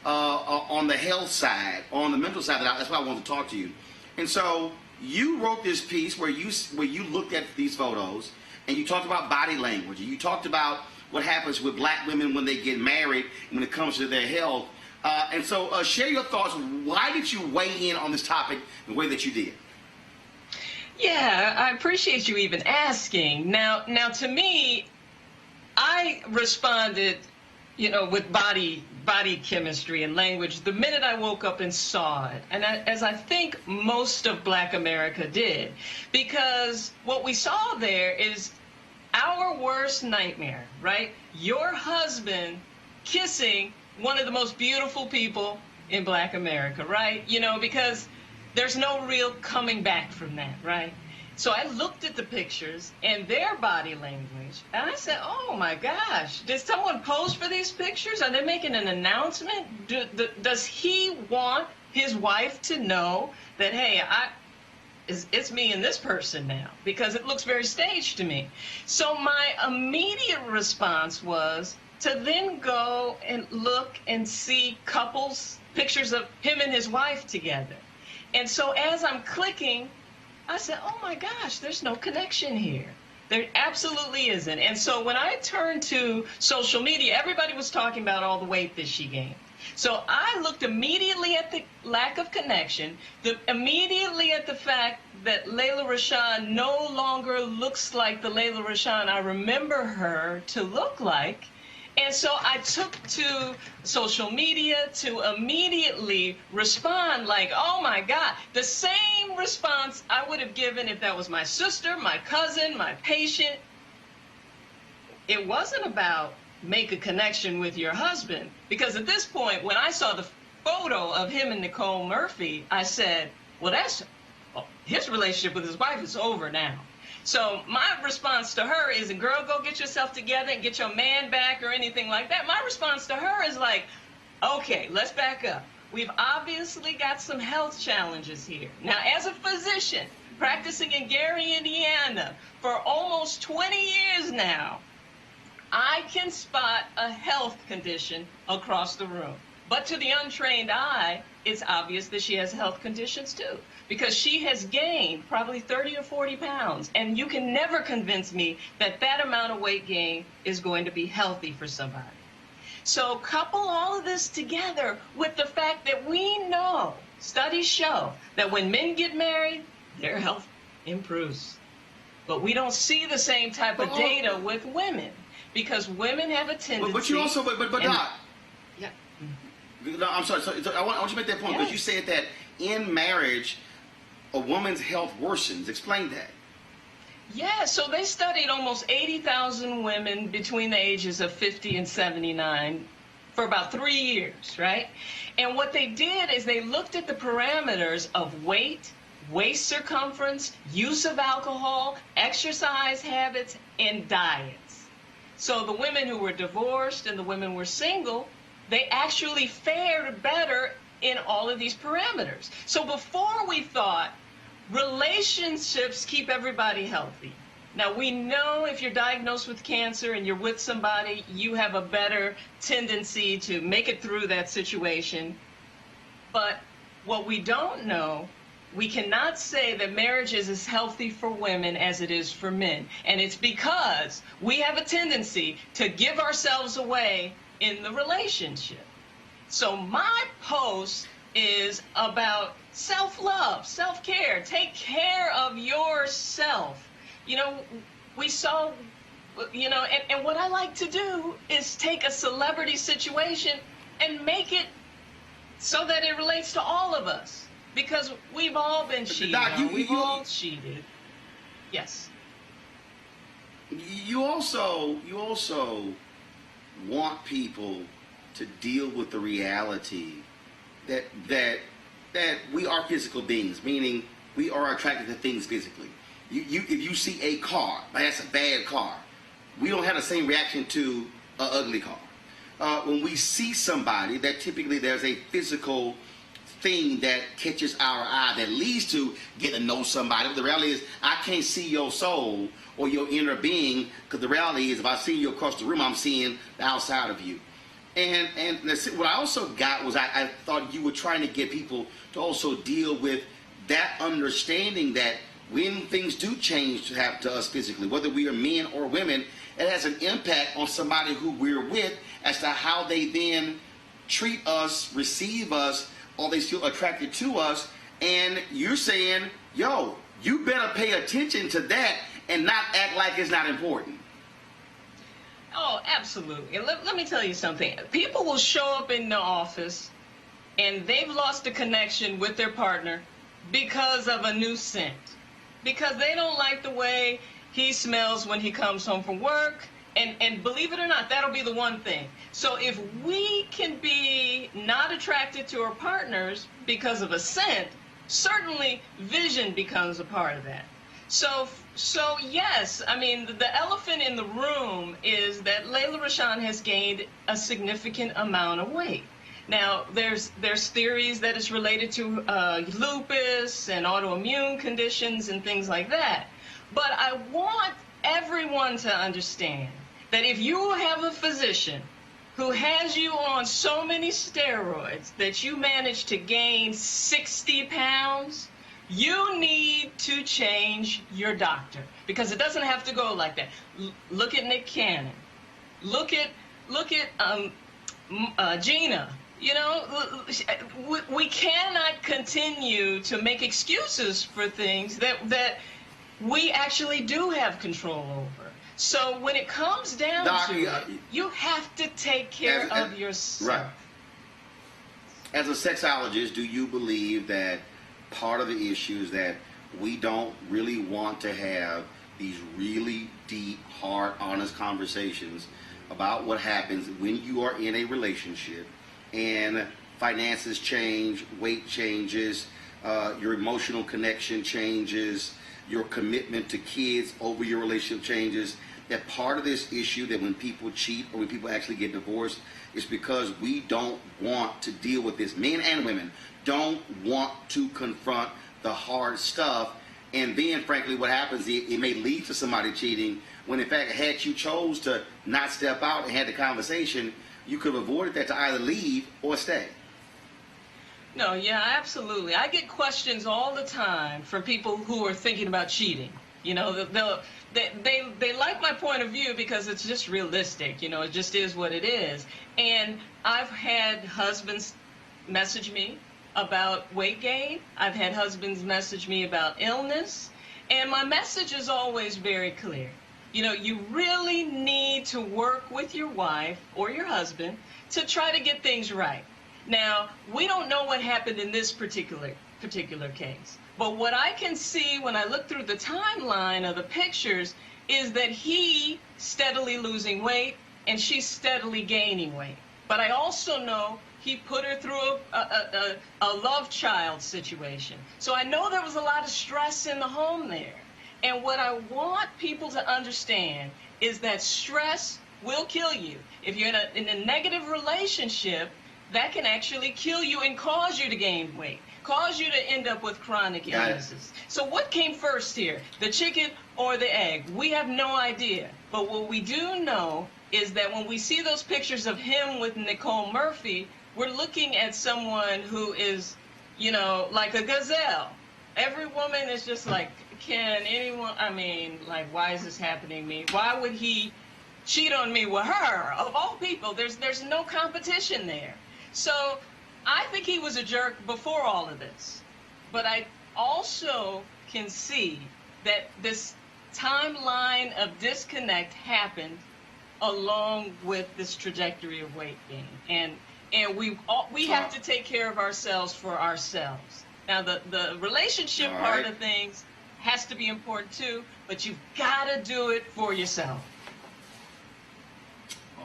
on the health side, on the mental side. That's why I wanted to talk to you. And so you wrote this piece where you looked at these photos and you talked about body language. And you talked about what happens with black women when they get married when it comes to their health. And so share your thoughts. Why did you weigh in on this topic the way that you did? Yeah, I appreciate you even asking. Now to me, I responded, with body chemistry and language the minute I woke up and saw it. And as I think most of Black America did, because what we saw there is our worst nightmare, right? Your husband kissing one of the most beautiful people in Black America, right? Because there's no real coming back from that, right? So I looked at the pictures and their body language, and I said, oh my gosh, did someone pose for these pictures? Are they making an announcement? Does he want his wife to know that, hey, it's me and this person now? Because it looks very staged to me. So my immediate response was to then go and look and see couples, pictures of him and his wife together. And so as I'm clicking, I said, oh my gosh, there's no connection here. There absolutely isn't. And so when I turned to social media, everybody was talking about all the weight that she gained. So I looked immediately at the lack of connection, immediately at the fact that Lela Rochon no longer looks like the Lela Rochon I remember her to look like. And so I took to social media to immediately respond like, oh my God, the same response I would have given if that was my sister, my cousin, my patient. It wasn't about make a connection with your husband, because at this point, when I saw the photo of him and Nicole Murphy, I said, well, his relationship with his wife is over now. So my response to her isn't, girl, go get yourself together and get your man back or anything like that. My response to her is like, okay, let's back up. We've obviously got some health challenges here. Now, as a physician practicing in Gary, Indiana for almost 20 years now, I can spot a health condition across the room. But to the untrained eye, it's obvious that she has health conditions too, because she has gained probably 30 or 40 pounds. And you can never convince me that that amount of weight gain is going to be healthy for somebody. So couple all of this together with the fact that we know, studies show, that when men get married, their health improves. But we don't see the same type of data with women, because women have a tendency. But you also, but Doc. Yeah. No, I'm sorry. So I want you to make that point, because you said that in marriage, a woman's health worsens. Explain that. Yeah, so they studied almost 80,000 women between the ages of 50 and 79 for about 3 years, right? And what they did is they looked at the parameters of weight, waist circumference, use of alcohol, exercise habits, and diets. So the women who were divorced and the women who were single, they actually fared better in all of these parameters. So before we thought relationships keep everybody healthy. Now we know if you're diagnosed with cancer and you're with somebody, you have a better tendency to make it through that situation. But what we don't know, we cannot say that marriage is as healthy for women as it is for men. And it's because we have a tendency to give ourselves away in the relationship. So my post is about self-love, self-care. Take care of yourself. You know, we saw, you know, and what I like to do is take a celebrity situation and make it so that it relates to all of us. Because we've all been cheated on. We've all cheated. Yes. You also want people to deal with the reality that we are physical beings, meaning we are attracted to things physically. If you see a car, that's a bad car, we don't have the same reaction to an ugly car. when we see somebody, that typically there's a physical thing that catches our eye that leads to getting to know somebody. But the reality is, I can't see your soul or your inner being, because the reality is, if I see you across the room, I'm seeing the outside of you. And what I also got was I thought you were trying to get people to also deal with that understanding that when things do change to happen to us physically, whether we are men or women, it has an impact on somebody who we're with as to how they then treat us, receive us, or they feel attracted to us. And you're saying, yo, you better pay attention to that and not act like it's not important. Oh, absolutely. Let me tell you something. People will show up in the office and they've lost a connection with their partner because of a new scent. Because they don't like the way he smells when he comes home from work. And believe it or not, that'll be the one thing. So if we can be not attracted to our partners because of a scent, certainly vision becomes a part of that. So yes, I mean, the elephant in the room is that Lela Rochon has gained a significant amount of weight. Now, there's theories that it's related to lupus and autoimmune conditions and things like that. But I want everyone to understand that if you have a physician who has you on so many steroids that you manage to gain 60 pounds, you need to change your doctor, because it doesn't have to go like that. Look at Nick Cannon. Look at Gina. You know, we cannot continue to make excuses for things that we actually do have control over. So when it comes down to it, you have to take care of yourself. Right. As a sexologist, do you believe that part of the issue is that we don't really want to have these really deep, hard, honest conversations about what happens when you are in a relationship and finances change, weight changes, your emotional connection changes, your commitment to kids over your relationship changes? That part of this issue, that when people cheat or when people actually get divorced, is because we don't want to deal with this. Men and women don't want to confront the hard stuff. And then, frankly, what happens, it may lead to somebody cheating, when in fact, had you chose to not step out and had the conversation, you could have avoided that to either leave or stay. No, yeah, absolutely. I get questions all the time from people who are thinking about cheating. You know, they like my point of view because it's just realistic. You know, it just is what it is. And I've had husbands message me about weight gain. I've had husbands message me about illness. And my message is always very clear. You know, you really need to work with your wife or your husband to try to get things right. Now, we don't know what happened in this particular case. But what I can see when I look through the timeline of the pictures is that he steadily losing weight and she's steadily gaining weight. But I also know he put her through a love child situation. So I know there was a lot of stress in the home there. And what I want people to understand is that stress will kill you. If you're in a negative relationship, that can actually kill you and cause you to gain weight, cause you to end up with chronic illnesses. So what came first here, the chicken or the egg? We have no idea. But what we do know is that when we see those pictures of him with Nicole Murphy, we're looking at someone who is, you know, like a gazelle. Every woman is just like, can anyone, I mean, like, why is this happening to me? Why would he cheat on me with her? Of all people, there's no competition there. So I think he was a jerk before all of this. But I also can see that this timeline of disconnect happened along with this trajectory of weight gain. And we have to take care of ourselves for ourselves. Now, the relationship part of things has to be important too, but you've got to do it for yourself.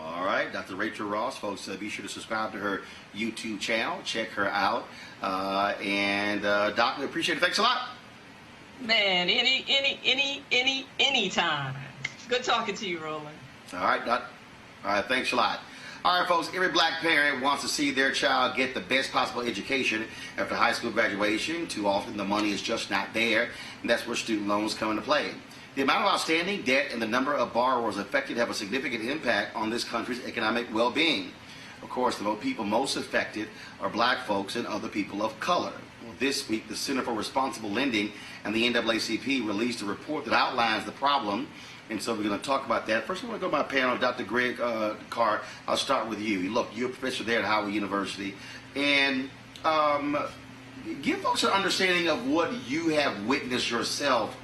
All right, Dr. Rachael Ross, folks, be sure to subscribe to her YouTube channel. Check her out. Doc, we appreciate it. Thanks a lot. Man, any time. Good talking to you, Roland. All right, Doc. All right, thanks a lot. All right, folks, every black parent wants to see their child get the best possible education after high school graduation. Too often the money is just not there, and that's where student loans come into play. The amount of outstanding debt and the number of borrowers affected have a significant impact on this country's economic well-being. Of course, the people most affected are black folks and other people of color. Well, this week, the Center for Responsible Lending and the NAACP released a report that outlines the problem. And so we're going to talk about that. First, I want to go to my panel, Dr. Greg Carr. I'll start with you. Look, you're a professor there at Howard University. And give folks an understanding of what you have witnessed yourself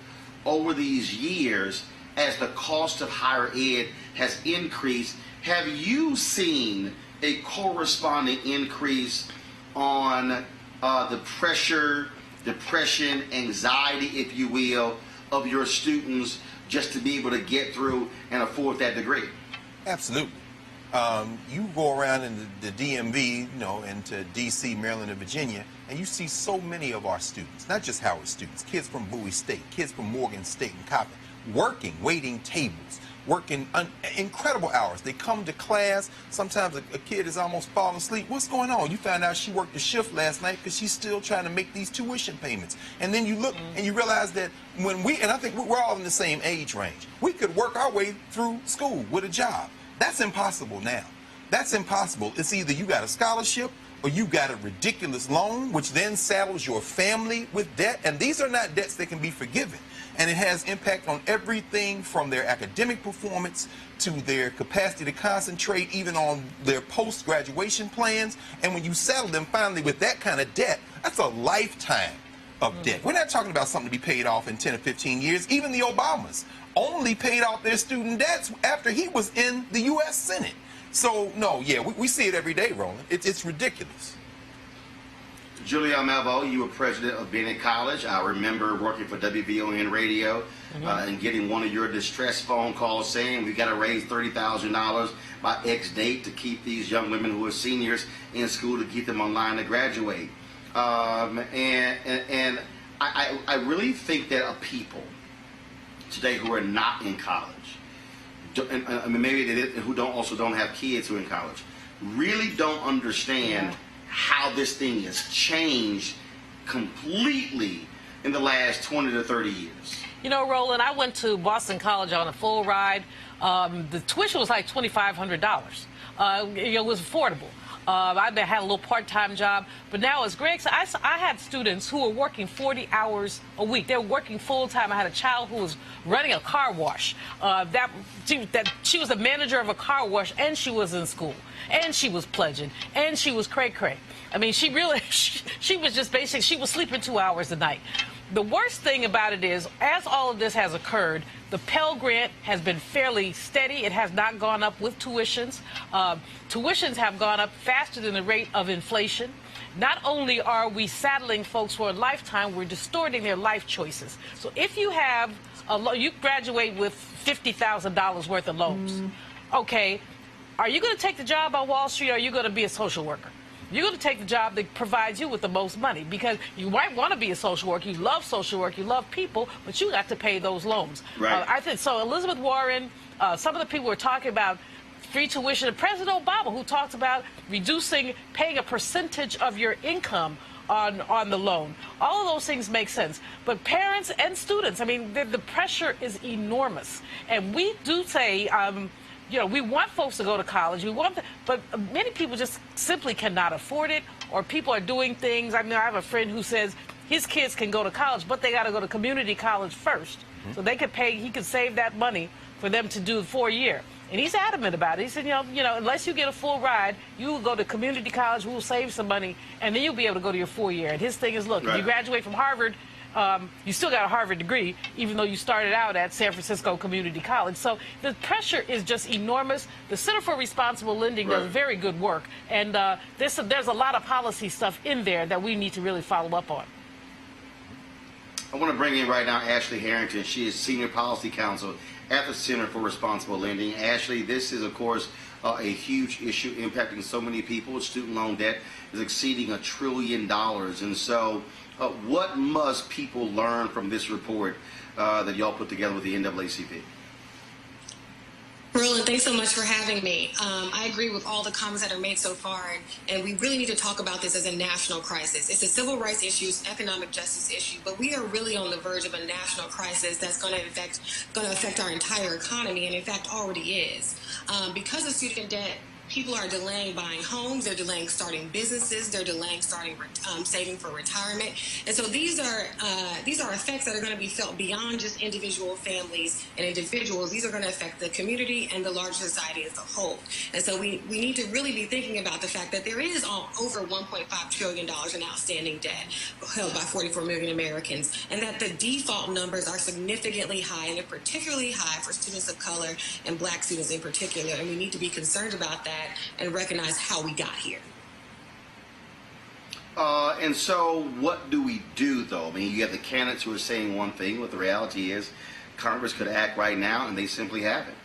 over these years as the cost of higher ed has increased. Have you seen a corresponding increase on the pressure, depression, anxiety, if you will, of your students just to be able to get through and afford that degree? Absolutely. You go around in the DMV, into DC, Maryland, and Virginia, and you see so many of our students, not just Howard students, kids from Bowie State, kids from Morgan State and Coppin, working, waiting tables, working incredible hours. They come to class. Sometimes a kid is almost falling asleep. What's going on? You find out she worked a shift last night because she's still trying to make these tuition payments. And then you look and you realize that and I think we're all in the same age range, we could work our way through school with a job. That's impossible now. That's impossible. It's either you got a scholarship or you got a ridiculous loan, which then saddles your family with debt. And these are not debts that can be forgiven. And it has impact on everything from their academic performance to their capacity to concentrate, even on their post-graduation plans. And when you saddle them finally with that kind of debt, that's a lifetime of debt. We're not talking about something to be paid off in 10 or 15 years. Even the Obamas only paid off their student debts after he was in the U.S. Senate. So, no, yeah, we see it every day, Roland. It's ridiculous. Julia Malvo, you were president of Bennett College. I remember working for WVON Radio and getting one of your distress phone calls saying we got to raise $30,000 by X date to keep these young women who are seniors in school, to keep them online to graduate. And I really think that a people today who are not in college, and maybe who don't have kids who are in college, really don't understand how this thing has changed completely in the last 20 to 30 years. You know, Roland, I went to Boston College on a full ride. The tuition was like $2,500. It was affordable. I had a little part-time job, but now, as Greg said, I had students who were working 40 hours a week. They were working full-time. I had a child who was running a car wash. She was a manager of a car wash, and she was in school, and she was pledging, and she was cray-cray. I mean, she was just basically, she was sleeping 2 hours a night. The worst thing about it is, as all of this has occurred, the Pell Grant has been fairly steady. It has not gone up with tuitions. Tuitions have gone up faster than the rate of inflation. Not only are we saddling folks for a lifetime, we're distorting their life choices. So if you have you graduate with $50,000 worth of loans, okay, are you going to take the job on Wall Street, or are you going to be a social worker? You're going to take the job that provides you with the most money, because you might want to be a social worker. You love social work. You love people, but you got to pay those loans. Right. I think so. Elizabeth Warren, some of the people were talking about free tuition, and President Obama, who talked about paying a percentage of your income on the loan. All of those things make sense. But parents and students, I mean, the pressure is enormous. And we do say, we want folks to go to college. But many people just simply cannot afford it, or people are doing things. I mean, I have a friend who says his kids can go to college, but they got to go to community college first. So they could he could save that money for them to do the 4-year. And he's adamant about it. He said, unless you get a full ride, you will go to community college, we'll save some money, and then you'll be able to go to your 4-year. And his thing is, look, if you graduate from Harvard, you still got a Harvard degree, even though you started out at San Francisco Community College. So the pressure is just enormous. The Center for Responsible Lending does very good work. And there's a lot of policy stuff in there that we need to really follow up on. I want to bring in right now Ashley Harrington. She is Senior Policy Counsel at the Center for Responsible Lending. Ashley, this is, of course, a huge issue impacting so many people. Student loan debt is exceeding $1 trillion. And so what must people learn from this report that y'all put together with the NAACP? Roland, thanks so much for having me. I agree with all the comments that are made so far, and we really need to talk about this as a national crisis. It's a civil rights issue, it's an economic justice issue, but we are really on the verge of a national crisis that's going to affect our entire economy, and in fact already is. Because of student debt, people are delaying buying homes, they're delaying starting businesses, they're delaying saving for retirement. And so these are effects that are going to be felt beyond just individual families and individuals. These are going to affect the community and the larger society as a whole. And so we need to really be thinking about the fact that there is over $1.5 trillion in outstanding debt held by 44 million Americans, and that the default numbers are significantly high, and they're particularly high for students of color and Black students in particular. And we need to be concerned about that and recognize how we got here. And so what do we do, though? I mean, you have the candidates who are saying one thing, but the reality is Congress could act right now, and they simply haven't.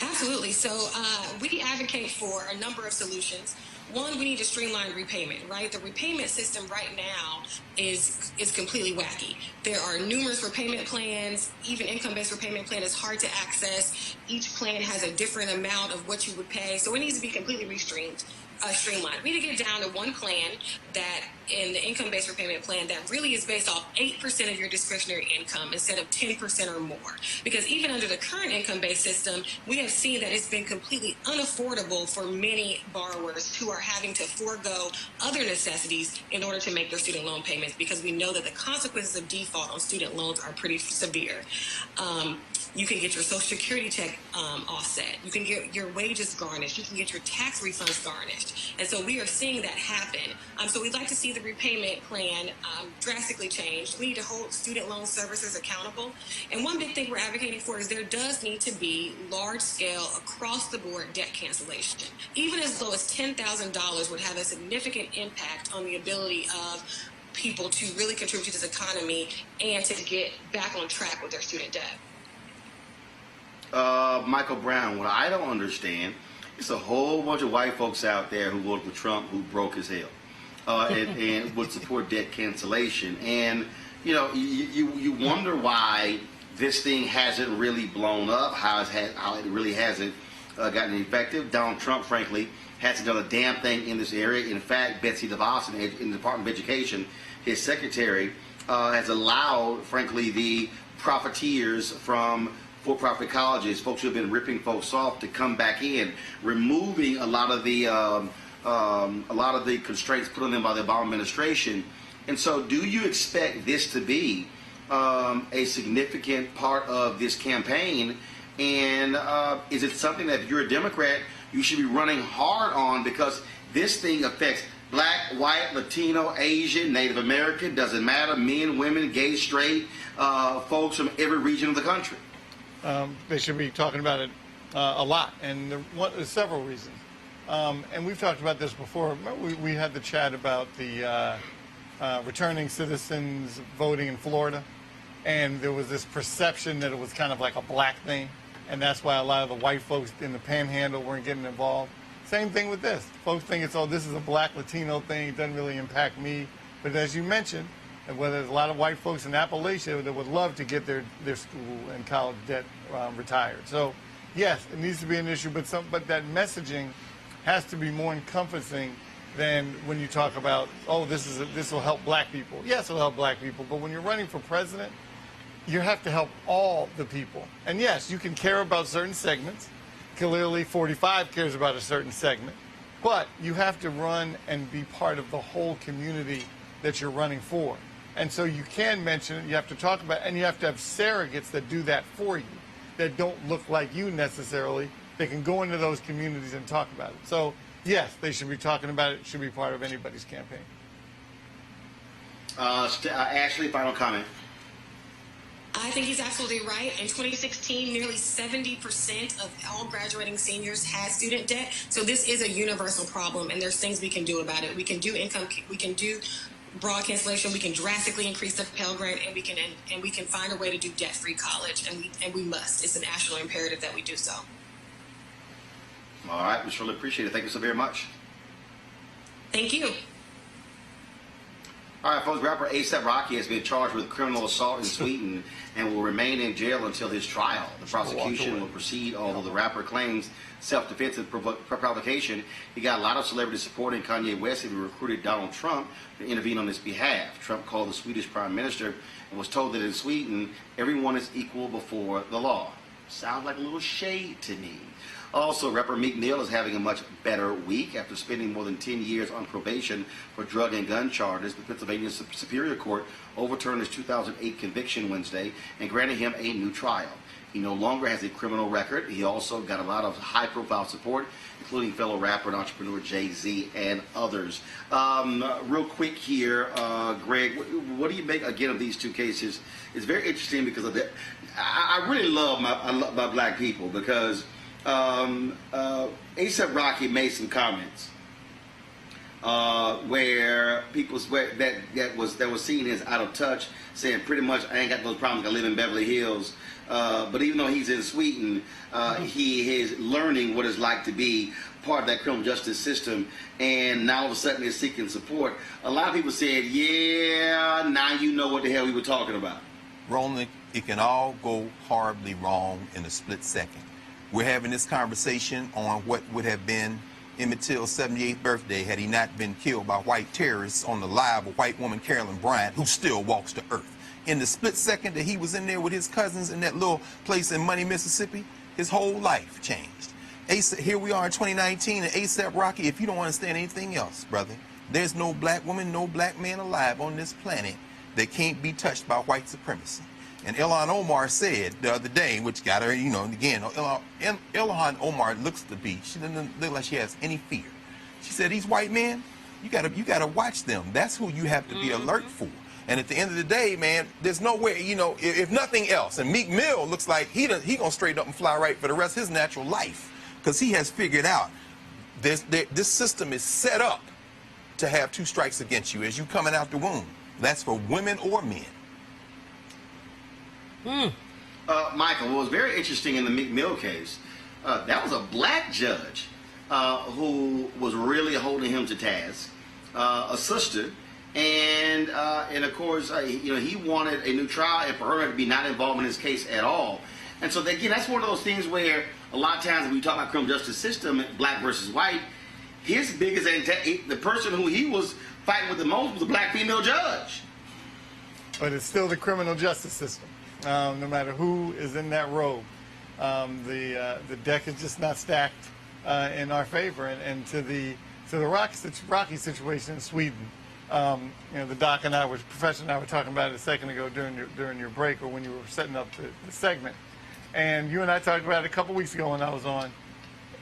Absolutely. So we advocate for a number of solutions. One, we need to streamline repayment, right? The repayment system right now is completely wacky. There are numerous repayment plans. Even income-based repayment plan is hard to access. Each plan has a different amount of what you would pay. So it needs to be completely streamlined. We need to get down to one plan that, in the income-based repayment plan, that really is based off 8% of your discretionary income instead of 10% or more. Because even under the current income-based system, we have seen that it's been completely unaffordable for many borrowers who are having to forego other necessities in order to make their student loan payments, because we know that the consequences of default on student loans are pretty severe. You can get your Social Security check offset. You can get your wages garnished. You can get your tax refunds garnished. And so we are seeing that happen. So we'd like to see the repayment plan drastically changed. We need to hold student loan servicers accountable. And one big thing we're advocating for is there does need to be large-scale, across-the-board debt cancellation. Even as low as $10,000 would have a significant impact on the ability of people to really contribute to this economy and to get back on track with their student debt. Michael Brown, what I don't understand is a whole bunch of white folks out there who voted for Trump who broke as hell and would support debt cancellation. And, you know, you wonder why this thing hasn't really blown up, how it really hasn't gotten effective. Donald Trump, frankly, hasn't done a damn thing in this area. In fact, Betsy DeVos in the Department of Education, his secretary, has allowed, frankly, the profiteers from for-profit colleges, folks who have been ripping folks off, to come back in, removing a lot of the constraints put on them by the Obama administration. And so, do you expect this to be a significant part of this campaign? And is it something that, if you're a Democrat, you should be running hard on, because this thing affects Black, white, Latino, Asian, Native American, doesn't matter, men, women, gay, straight, folks from every region of the country? They should be talking about it a lot, and there's several reasons. And we've talked about this before. We had the chat about the returning citizens voting in Florida, and there was this perception that it was kind of like a black thing, and that's why a lot of the white folks in the panhandle weren't getting involved. Same thing with this. Folks think it's, oh, this is a Black Latino thing, it doesn't really impact me. But as you mentioned, whether there's a lot of white folks in Appalachia that would love to get their school and college debt retired. So, yes, it needs to be an issue, but that messaging has to be more encompassing than when you talk about, oh, this will help Black people. Yes, it'll help Black people, but when you're running for president, you have to help all the people. And yes, you can care about certain segments. Clearly, 45 cares about a certain segment, but you have to run and be part of the whole community that you're running for. And so you can mention it, you have to talk about it, and you have to have surrogates that do that for you, that don't look like you necessarily. They can go into those communities and talk about it. So, yes, they should be talking about it. It should be part of anybody's campaign. Ashley, final comment. I think he's absolutely right. In 2016, nearly 70% of all graduating seniors had student debt. So this is a universal problem, and there's things we can do about it. We can do broad cancellation. We can drastically increase the Pell Grant, and we can find a way to do debt-free college, and we must. It's a national imperative that we do so. All right, we surely appreciate it. Thank you so very much. Thank you. All right, folks, rapper A$AP Rocky has been charged with criminal assault in Sweden and will remain in jail until his trial. The prosecution will proceed, although the rapper claims self-defense and provocation. He got a lot of celebrity support in Kanye West, and he recruited Donald Trump to intervene on his behalf. Trump called the Swedish Prime Minister and was told that in Sweden, everyone is equal before the law. Sounds like a little shade to me. Also, rapper Meek Mill is having a much better week after spending more than 10 years on probation for drug and gun charges. The Pennsylvania Superior Court overturned his 2008 conviction Wednesday and granted him a new trial. He no longer has a criminal record. He also got a lot of high-profile support, including fellow rapper and entrepreneur Jay-Z and others. Real quick here, Greg, what do you make, again, of these two cases? It's very interesting because of that. I really love my black people because A$AP Rocky made some comments where people that was seen as out of touch, saying pretty much I ain't got those problems. I live in Beverly Hills, but even though he's in Sweden, he is learning what it's like to be part of that criminal justice system, and now all of a sudden they're seeking support. A lot of people said, "Yeah, now you know what the hell we were talking about." Roland, it can all go horribly wrong in a split second. We're having this conversation on what would have been Emmett Till's 78th birthday had he not been killed by white terrorists on the live of white woman Carolyn Bryant, who still walks the earth. In the split second that he was in there with his cousins in that little place in Money, Mississippi, his whole life changed. Here we are in 2019, and A$AP Rocky, if you don't understand anything else, brother, there's no black woman, no black man alive on this planet that can't be touched by white supremacy. And Ilhan Omar said the other day, which got her, you know, again, Ilhan Omar looks to be, she doesn't look like she has any fear. She said, these white men, you gotta watch them. That's who you have to be alert for. And at the end of the day, man, there's no way, you know, if nothing else, and Meek Mill looks like he gonna straighten up and fly right for the rest of his natural life, because he has figured out this system is set up to have two strikes against you as you coming out the womb. That's for women or men. Michael, what was very interesting in the Meek Mill case, that was a black judge who was really holding him to task, a sister, and of course, you know, he wanted a new trial and for her to be not involved in his case at all. And so again, that's one of those things where a lot of times when we talk about criminal justice system, black versus white, his biggest the person who he was fighting with the most was a black female judge. But it's still the criminal justice system. No matter who is in that robe, the deck is just not stacked in our favor. And to the Rocky situation in Sweden, you know, the doc and Professor and I were talking about it a second ago during your break or when you were setting up the segment, and you and I talked about it a couple weeks ago when I was on.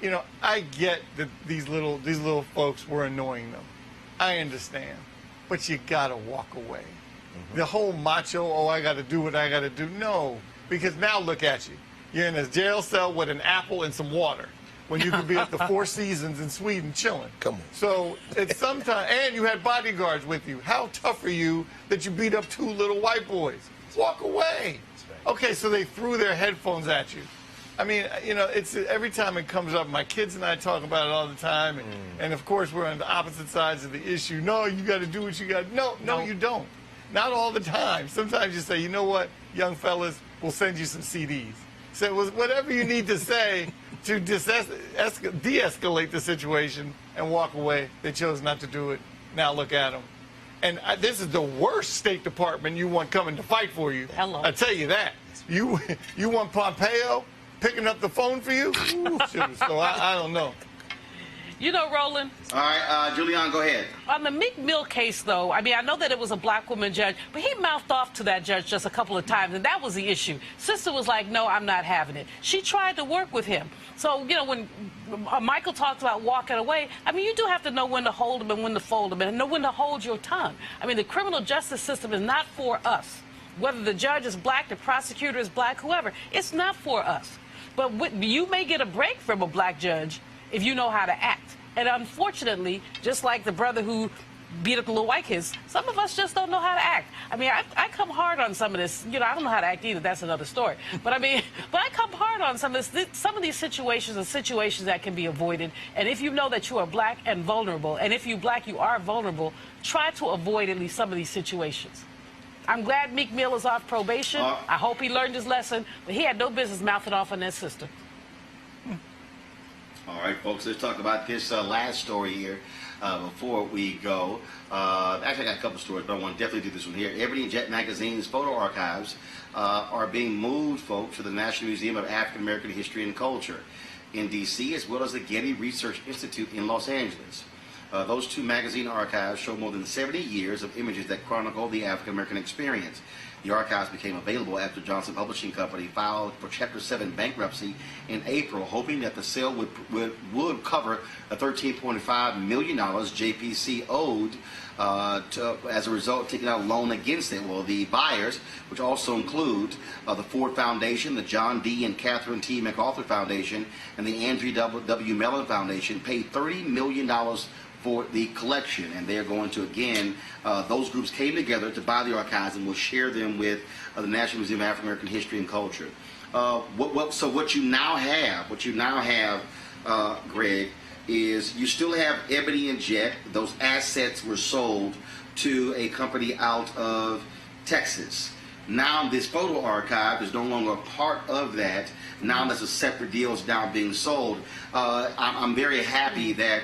You know, I get that these little folks were annoying them. I understand, but you gotta walk away. The whole macho, oh, I got to do what I got to do. No, because now look at you. You're in a jail cell with an apple and some water when you could be at the Four Seasons in Sweden chilling. Come on. So it's sometimes, and you had bodyguards with you. How tough are you that you beat up two little white boys? Walk away. Okay, so they threw their headphones at you. I mean, you know, it's every time it comes up, my kids and I talk about it all the time, and of course we're on the opposite sides of the issue. No, you got to do what you got. No, you don't. Not all the time. Sometimes you say, you know what, young fellas, we'll send you some CDs. So whatever you need to say to de-escalate the situation and walk away. They chose not to do it. Now look at them. And this is the worst State Department you want coming to fight for you. Hello. I tell you that. You want Pompeo picking up the phone for you? Ooh, so I don't know. You know, Roland. All right, Julian, go ahead. On the Meek Mill case, though, I mean, I know that it was a black woman judge, but he mouthed off to that judge just a couple of times, and that was the issue. Sister was like, no, I'm not having it. She tried to work with him. So, you know, when Michael talked about walking away, I mean, you do have to know when to hold them and when to fold them and know when to hold your tongue. I mean, the criminal justice system is not for us. Whether the judge is black, the prosecutor is black, whoever, it's not for us. But you may get a break from a black judge if you know how to act. And unfortunately, just like the brother who beat up the little white kids. Some of us just don't know how to act. I mean, I come hard on some of this. You know, I don't know how to act either. That's another story. But I mean, but I come hard on some of this. Some of these situations are situations that can be avoided. And if you know that you are black and vulnerable, and if you black, you are vulnerable, try to avoid at least some of these situations. I'm glad Meek Mill is off probation. I hope he learned his lesson, but he had no business mouthing off on that sister. All right, folks, let's talk about this last story here before we go. Actually, I got a couple stories, but I want to definitely do this one here. Ebony and Jet Magazines photo archives are being moved, folks, to the National Museum of African American History and Culture in D.C., as well as the Getty Research Institute in Los Angeles. Those two magazine archives show more than 70 years of images that chronicle the African American experience. The archives became available after Johnson Publishing Company filed for Chapter 7 bankruptcy in April, hoping that the sale would cover the $13.5 million JPC owed as a result of taking out a loan against it. Well, the buyers, which also include the Ford Foundation, the John D. and Catherine T. MacArthur Foundation, and the Andrew W. Mellon Foundation, paid $30 million for the collection, and they're going to, again, those groups came together to buy the archives and will share them with the National Museum of African American History and Culture. So what you now have, Greg, is you still have Ebony and Jet. Those assets were sold to a company out of Texas. Now this photo archive is no longer a part of that. Now that's a separate deal. It's now being sold. I'm very happy that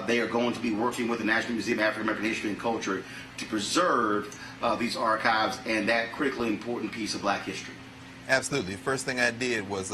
they are going to be working with the National Museum of African American History and Culture to preserve these archives and that critically important piece of black history. Absolutely. The first thing I did was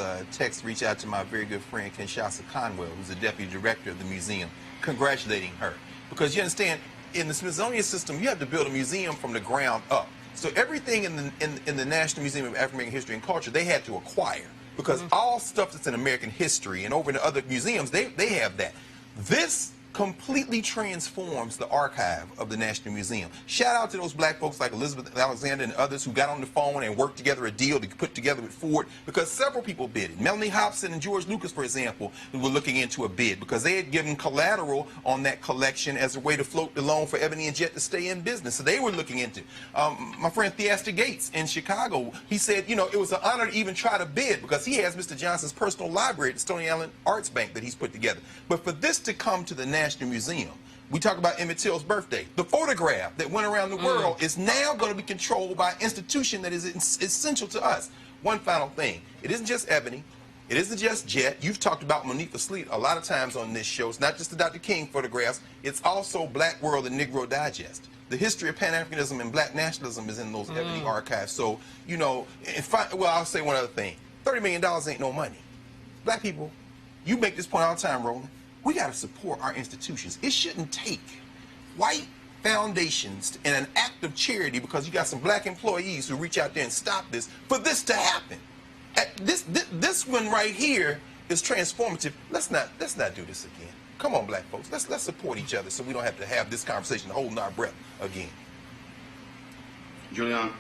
reach out to my very good friend Kinshasa Conwell, who's the deputy director of the museum, congratulating her. Because you understand, in the Smithsonian system, you have to build a museum from the ground up. So everything in the National Museum of African American History and Culture, they had to acquire. Because all stuff that's in American history and over in the other museums, they have that. This completely transforms the archive of the National Museum. Shout out to those black folks like Elizabeth Alexander and others who got on the phone and worked together a deal to put together with Ford, because several people bid it. Melanie Hobson and George Lucas, for example, were looking into a bid because they had given collateral on that collection as a way to float the loan for Ebony and Jet to stay in business. So they were looking into it. My friend Theaster Gates in Chicago, he said, you know, it was an honor to even try to bid because he has Mr. Johnson's personal library at the Stony Island Arts Bank that he's put together. But for this to come to the National Museum, we talk about Emmett Till's birthday. The photograph that went around the world is now going to be controlled by an institution that is essential to us. One final thing. It isn't just Ebony. It isn't just Jet. You've talked about Monifa Sleet a lot of times on this show. It's not just the Dr. King photographs. It's also Black World and Negro Digest. The history of Pan-Africanism and black nationalism is in those Ebony archives. So, you know, well, I'll say one other thing. $30 million ain't no money. Black people, you make this point all the time, Roland. We got to support our institutions. It shouldn't take white foundations and an act of charity because you got some black employees who reach out there and stop this for this to happen. This one right here is transformative. Let's not do this again. Come on, black folks. Let's support each other so we don't have to have this conversation holding our breath again. Julian?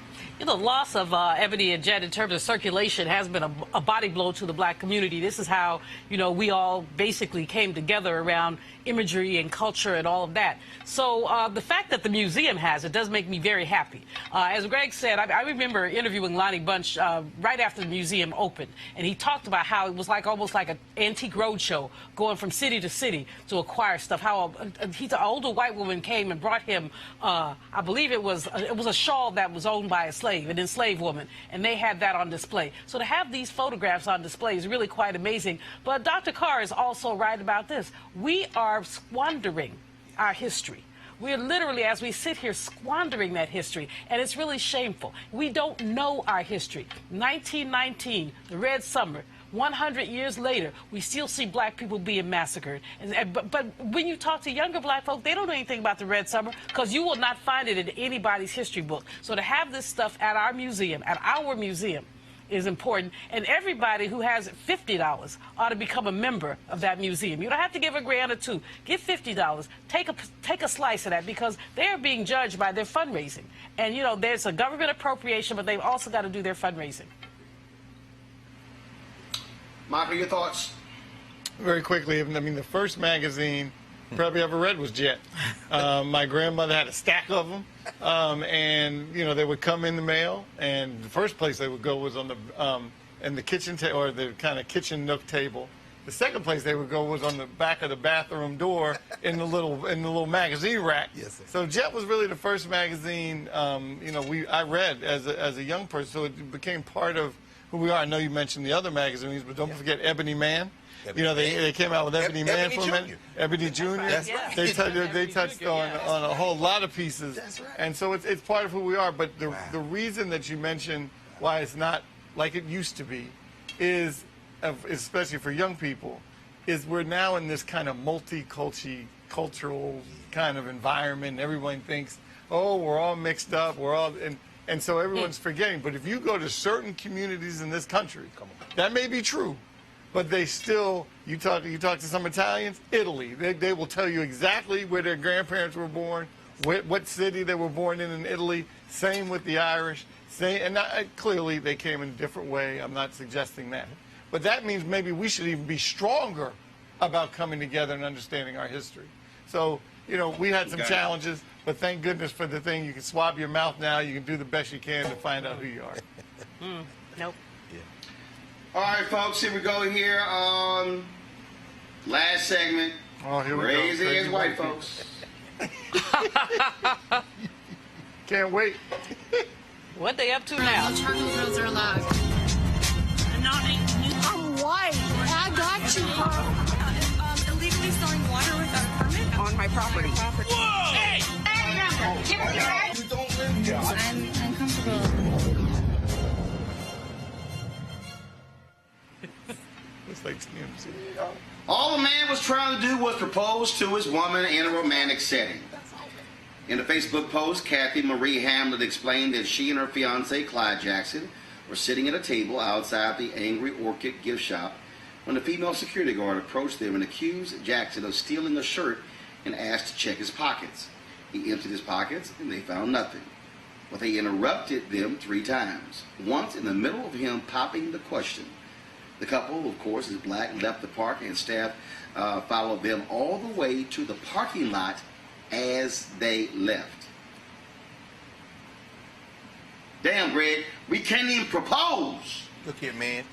You know, the loss of Ebony and Jet in terms of circulation has been a body blow to the black community. This is how, you know, we all basically came together around imagery and culture and all of that. So the fact that the museum has it does make me very happy. As Greg said, I remember interviewing Lonnie Bunch right after the museum opened, and he talked about how it was like almost like an antique roadshow going from city to city to acquire stuff. How an older white woman came and brought him, I believe it was a shawl that was owned by a slave, an enslaved woman, and they had that on display. So to have these photographs on display is really quite amazing. But Dr. Carr is also right about this. We are squandering our history. We're literally, as we sit here, squandering that history, and it's really shameful. We don't know our history. 1919, the Red Summer. 100 years later, we still see black people being massacred. But when you talk to younger black folk, they don't know anything about the Red Summer because you will not find it in anybody's history book. So to have this stuff at our museum, is important. And everybody who has $50 ought to become a member of that museum. You don't have to give $1 or $2. Give $50. Take a slice of that because they're being judged by their fundraising. And, you know, there's a government appropriation, but they've also got to do their fundraising. Michael, your thoughts? Very quickly, I mean, the first magazine probably ever read was Jet. My grandmother had a stack of them, and you know they would come in the mail, and the first place they would go was on the in the kitchen or the kind of kitchen nook table. The second place they would go was on the back of the bathroom door in the little magazine rack. Yes, sir. So Jet was really the first magazine you know I read as a young person, so it became part of who we are. I know you mentioned the other magazines, but don't forget Ebony Man. You know, they came out with Ebony Man for a minute. Ebony Jr. That's right. They touched on a whole lot of pieces. That's right. And so it's part of who we are. But the reason that you mentioned why it's not like it used to be is, especially for young people, is we're now in this kind of multicultural kind of environment. Everyone thinks, oh, we're all mixed up. We're all... And so everyone's forgetting. But if you go to certain communities in this country, that may be true. But they still, you talk to some Italians, Italy, they will tell you exactly where their grandparents were born, what city they were born in Italy. Same with the Irish. Clearly they came in a different way. I'm not suggesting that. But that means maybe we should even be stronger about coming together and understanding our history. So, you know, we had some challenges, but thank goodness for the thing. You can swab your mouth now. You can do the best you can to find out who you are. Nope. All right, folks, here we go here on last segment. Oh, here we go. Crazy as white folks. Can't wait. What they up to now? Charcoal grills are allowed. I'm white. I got you. Illegally selling water without a permit On my property. Whoa! Hey! You don't live here. I'm uncomfortable. It's like TMZ. All the man was trying to do was propose to his woman in a romantic setting. In a Facebook post, Kathy Marie Hamlet explained that she and her fiancé, Clyde Jackson, were sitting at a table outside the Angry Orchid gift shop when a female security guard approached them and accused Jackson of stealing a shirt and asked to check his pockets. He emptied his pockets and they found nothing. But they interrupted them 3 times, once in the middle of him popping the question. The couple, of course, is black, left the park, and staff followed them all the way to the parking lot as they left. Damn, Greg, we can't even propose. Look here, man.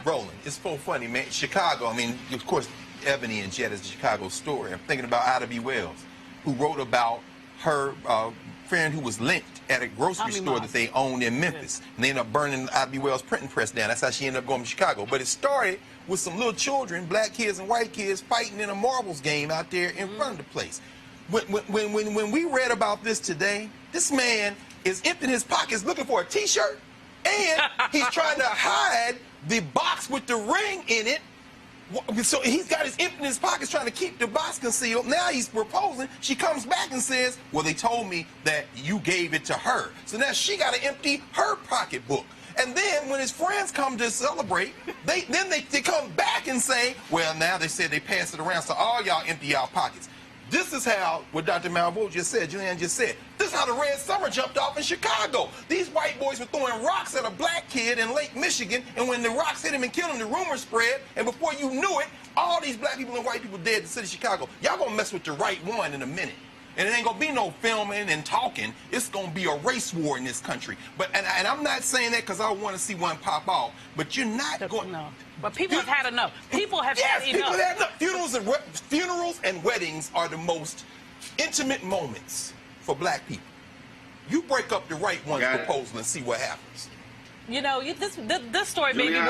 Roland, it's so funny, man. Chicago, I mean, of course, Ebony and Jet is a Chicago story. I'm thinking about Ida B. Wells, who wrote about her friend who was lynched at a grocery store that they owned in Memphis. And they ended up burning Ida B. Wells' printing press down. That's how she ended up going to Chicago. But it started with some little children, black kids and white kids, fighting in a marbles game out there in front of the place. When we read about this today, this man is emptying his pockets looking for a T-shirt, and he's trying to hide the box with the ring in it. So he's got his empty in his pockets trying to keep the box concealed. Now he's proposing. She comes back and says, well, they told me that you gave it to her. So now she got to empty her pocketbook. And then when his friends come to celebrate, they come back and say, well, now they said they passed it around, so all y'all empty y'all pockets. This is how, what Dr. Malveaux just said, Julianne just said, this is how the Red Summer jumped off in Chicago. These white boys were throwing rocks at a black kid in Lake Michigan, and when the rocks hit him and killed him, the rumor spread, and before you knew it, all these black people and white people dead in the city of Chicago. Y'all gonna mess with the right one in a minute. And it ain't gonna be no filming and talking. It's gonna be a race war in this country. But and I'm not saying that because I want to see one pop off. But you're not going. No. But people have had enough. People have had enough. People have enough. Funerals and weddings are the most intimate moments for black people. You break up the right one's proposal and see what happens. You know, this story made me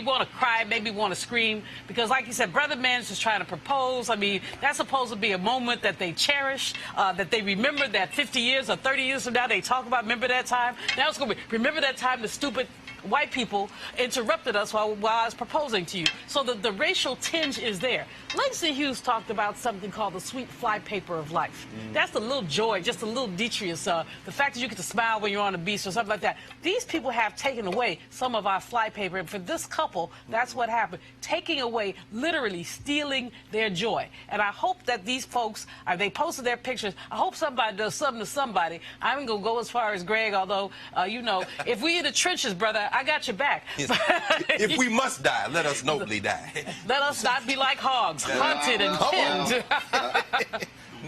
want to cry, made me want to scream, because like you said, Brother Man's just trying to propose. I mean, that's supposed to be a moment that they cherish, that they remember that 50 years or 30 years from now they talk about, remember that time? Now it's going to be, remember that time the stupid white people interrupted us while I was proposing to you. So the racial tinge is there. Langston Hughes talked about something called the sweet flypaper of life. That's a little joy, just a little detritus. The fact that you get to smile when you're on the beach or something like that. These people people have taken away some of our flypaper. And for this couple, that's what happened. Taking away, literally stealing their joy. And I hope that these folks, they posted their pictures. I hope somebody does something to somebody. I'm going to go as far as Greg, although, you know, if we in the trenches, brother, I got your back. If we must die, let us nobly die. Let us not be like hogs, hunted and pinned.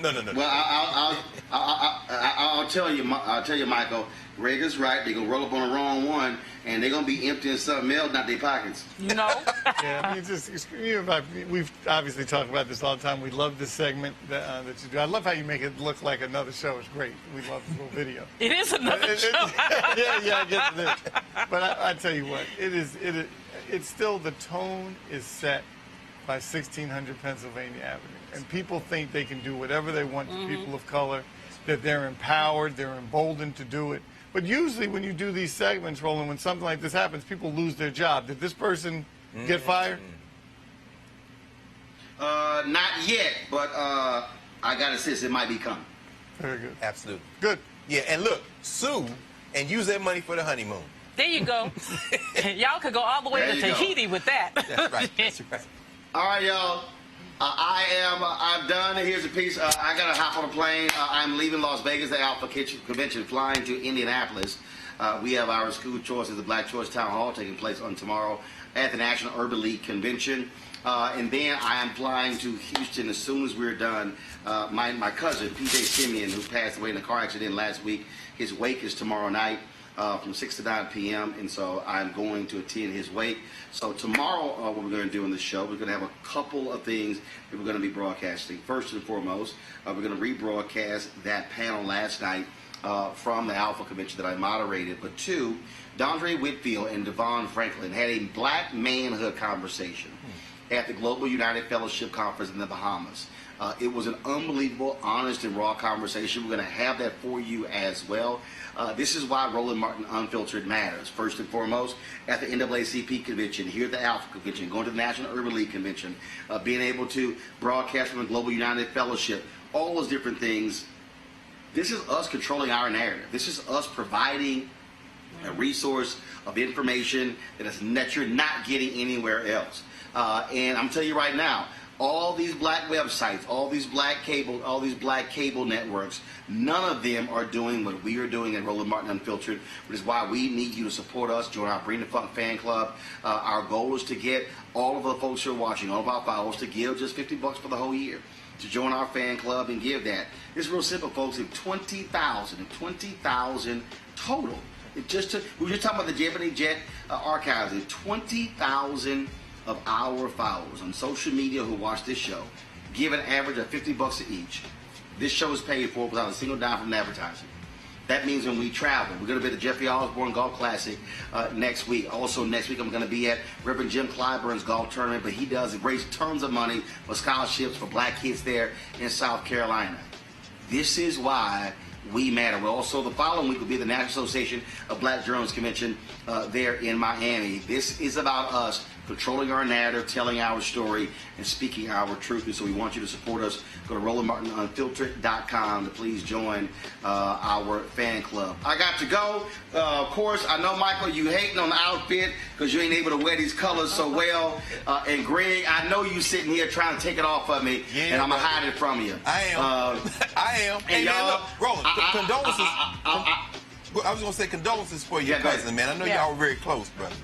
No. Well, I'll tell you, Michael. Greg is right. They're gonna roll up on the wrong one, and they're gonna be emptying something else, not their pockets. You know. Yeah, I mean, we've obviously talked about this all the time. We love this segment that you do. I love how you make it look like another show. It's great. We love the little video. It is another show. yeah, I get this. But I tell you what, it's still, the tone is set by 1600 Pennsylvania Avenue. And people think they can do whatever they want to people of color, that they're empowered, they're emboldened to do it. But usually when you do these segments, Roland, when something like this happens, people lose their job. Did this person get fired? Not yet, but I got to insist it might be coming. Very good. Absolutely. Good. Yeah, and look, sue and use that money for the honeymoon. There you go. Y'all could go all the way to Tahiti with that. That's right. That's right. All right, y'all. I'm done. Here's a piece. I got to hop on a plane. I'm leaving Las Vegas, the Alpha Convention, flying to Indianapolis. We have our school choice at the Black Choice Town Hall taking place on tomorrow at the National Urban League Convention. And then I am flying to Houston as soon as we're done. My cousin, P.J. Simeon, who passed away in a car accident last week, his wake is tomorrow night. From 6 to 9 p.m. and so I'm going to attend his wake. So tomorrow, what we're going to do in the show, we're going to have a couple of things that we're going to be broadcasting. First and foremost, we're going to rebroadcast that panel last night from the Alpha Convention that I moderated. But two, Dondre Whitfield and Devon Franklin had a black manhood conversation at the Global United Fellowship Conference in the Bahamas. It was an unbelievable, honest, and raw conversation. We're going to have that for you as well. This is why Roland Martin Unfiltered matters. First and foremost, at the NAACP convention, here at the Alpha Convention, going to the National Urban League Convention, being able to broadcast from the Global United Fellowship, all those different things. This is us controlling our narrative. This is us providing a resource of information that you're not getting anywhere else. And I'm telling you right now, all these black websites, all these black cable networks, none of them are doing what we are doing at Roland Martin Unfiltered, which is why we need you to support us. Join our Bring the Funk fan club. Our goal is to get all of the folks who are watching, all of our followers, to give just $50 for the whole year to join our fan club and give that. It's real simple, folks. If 20,000 total. We were just talking about the Ebony and Jet archives. If 20,000 of our followers on social media who watch this show give an average of $50 each, this show is paid for without a single dime from advertising. That means when we travel, we're going to be at the Jeffrey Osborne Golf Classic next week. Also next week, I'm going to be at Reverend Jim Clyburn's golf tournament, but he does raise tons of money for scholarships for black kids there in South Carolina. This is why we matter. Well, also the following week will be the National Association of Black Journalists Convention there in Miami. This is about us controlling our narrative, telling our story, and speaking our truth. And so we want you to support us. Go to RolandMartinUnfiltered.com to please join our fan club. I got to go. Of course, I know, Michael, you hating on the outfit because you ain't able to wear these colors so well. And Greg, I know you sitting here trying to take it off of me, and I'm going to hide it from you. I am. I am. And y'all, Roland, condolences. I was going to say condolences for your cousin, man. I know y'all were very close, brother.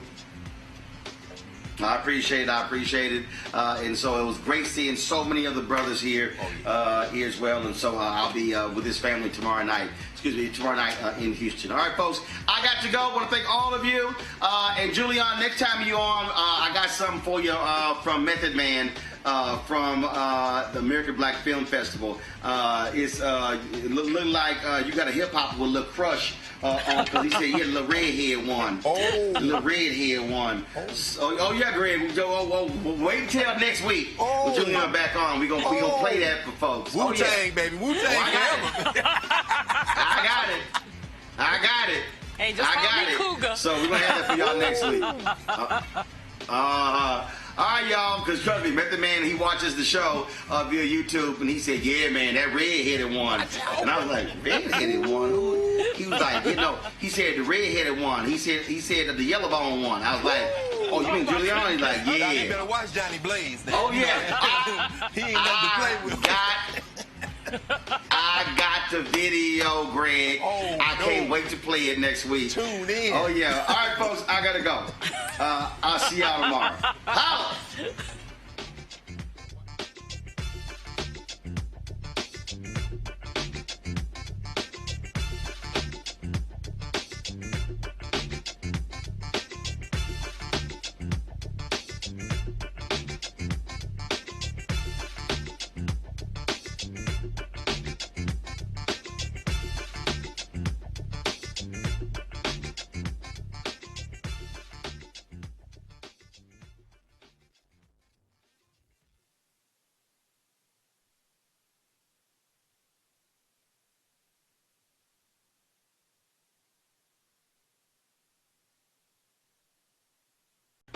I appreciate it. And so it was great seeing so many of the brothers here here as well. And so I'll be with his family tomorrow night in Houston. All right, folks, I got to go. I want to thank all of you. And Julian, next time you're on, I got something for you from Method Man. From the American Black Film Festival. It looked like you got a hip-hop with Lil Crush on, because he said he had a little redhead one. Oh. A little redhead one. Oh yeah, Greg. Wait until next week. Oh. With Julian back on. We're gonna play that for folks. Wu-Tang, baby. Wu-Tang forever. I got it. Hey, just call me Cougar. So we're going to have that for y'all next week. All right, y'all, because trust me, Method Man, he watches the show via YouTube, and he said, yeah, man, that red-headed one. And I was like, red-headed one? He was like, he said the red-headed one. He said the yellow bone one. I was like, oh, you mean Giuliani? He's like, yeah. You better watch Johnny Blaze. Then. Oh yeah. He ain't nothing to play with. I got the video, Greg. Oh, I can't wait to play it next week. Tune in. Oh yeah. All right, folks. I gotta go. I'll see y'all tomorrow. Holla.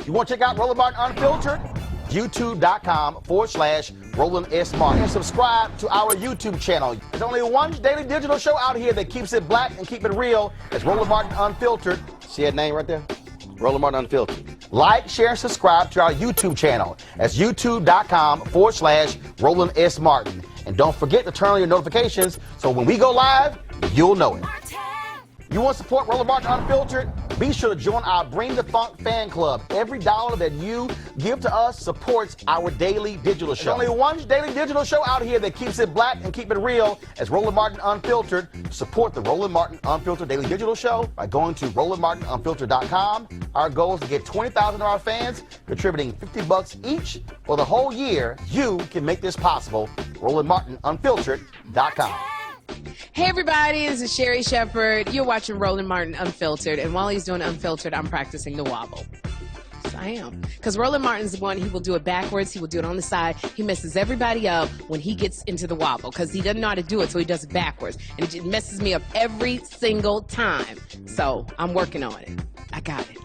You want to check out Roland Martin Unfiltered? YouTube.com/Roland S. Martin. And subscribe to our YouTube channel. There's only one daily digital show out here that keeps it black and keep it real. It's Roland Martin Unfiltered. See that name right there? Roland Martin Unfiltered. Like, share, and subscribe to our YouTube channel. That's YouTube.com/Roland S. Martin. And don't forget to turn on your notifications so when we go live, you'll know it. You want to support Roland Martin Unfiltered? Be sure to join our Bring the Funk fan club. Every dollar that you give to us supports our daily digital show. There's only one daily digital show out here that keeps it black and keep it real. It's Roland Martin Unfiltered. Support the Roland Martin Unfiltered daily digital show by going to RolandMartinUnfiltered.com. Our goal is to get 20,000 of our fans contributing $50 each for the whole year. You can make this possible. RolandMartinUnfiltered.com. Hey everybody, this is Sherry Shepherd. You're watching Roland Martin Unfiltered, and while he's doing Unfiltered, I'm practicing the wobble. Yes, I am. Because Roland Martin's the one, he will do it backwards, he will do it on the side. He messes everybody up when he gets into the wobble, because he doesn't know how to do it, so he does it backwards. And it messes me up every single time. So, I'm working on it. I got it.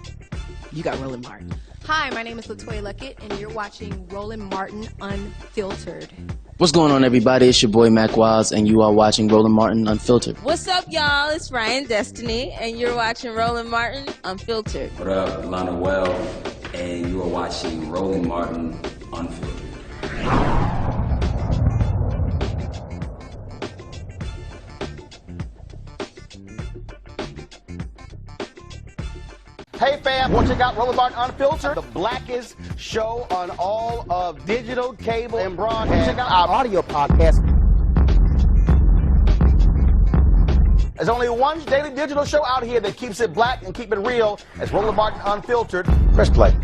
You got Roland Martin. Hi, my name is LaToya Luckett, and you're watching Roland Martin Unfiltered. What's going on, everybody? It's your boy Mac Wiles, and you are watching Roland Martin Unfiltered. What's up, y'all? It's Ryan Destiny, and you're watching Roland Martin Unfiltered. What up, Lana Well, and you are watching Roland Martin Unfiltered. Hey fam, want to check out Roland Martin Unfiltered? The blackest show on all of digital, cable, and broadcast. Check out our audio podcast. There's only one daily digital show out here that keeps it black and keep it real. It's Roland Martin Unfiltered. Press play.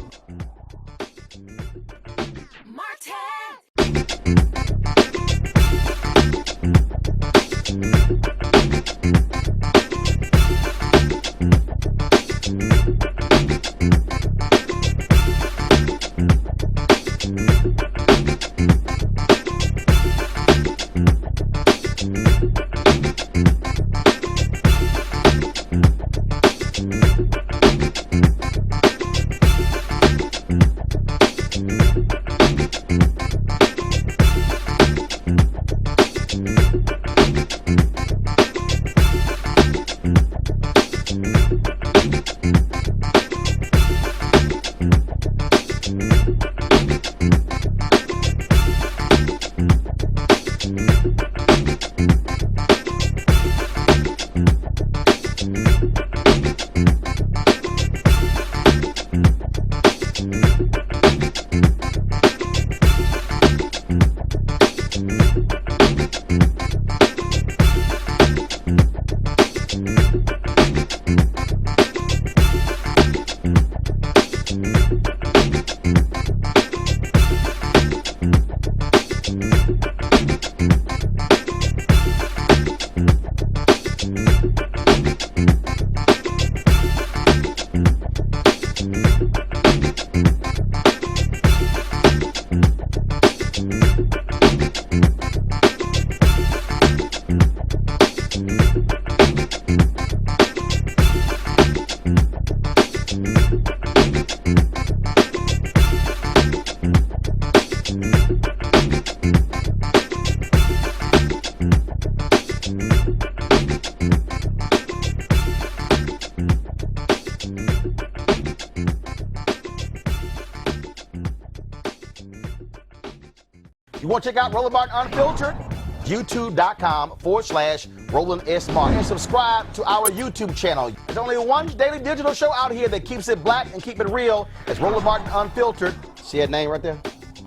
want to check out Roland Martin Unfiltered? YouTube.com/Roland S. Martin. And subscribe to our YouTube channel. There's only one daily digital show out here that keeps it black and keep it real. It's Roland Martin Unfiltered. See that name right there?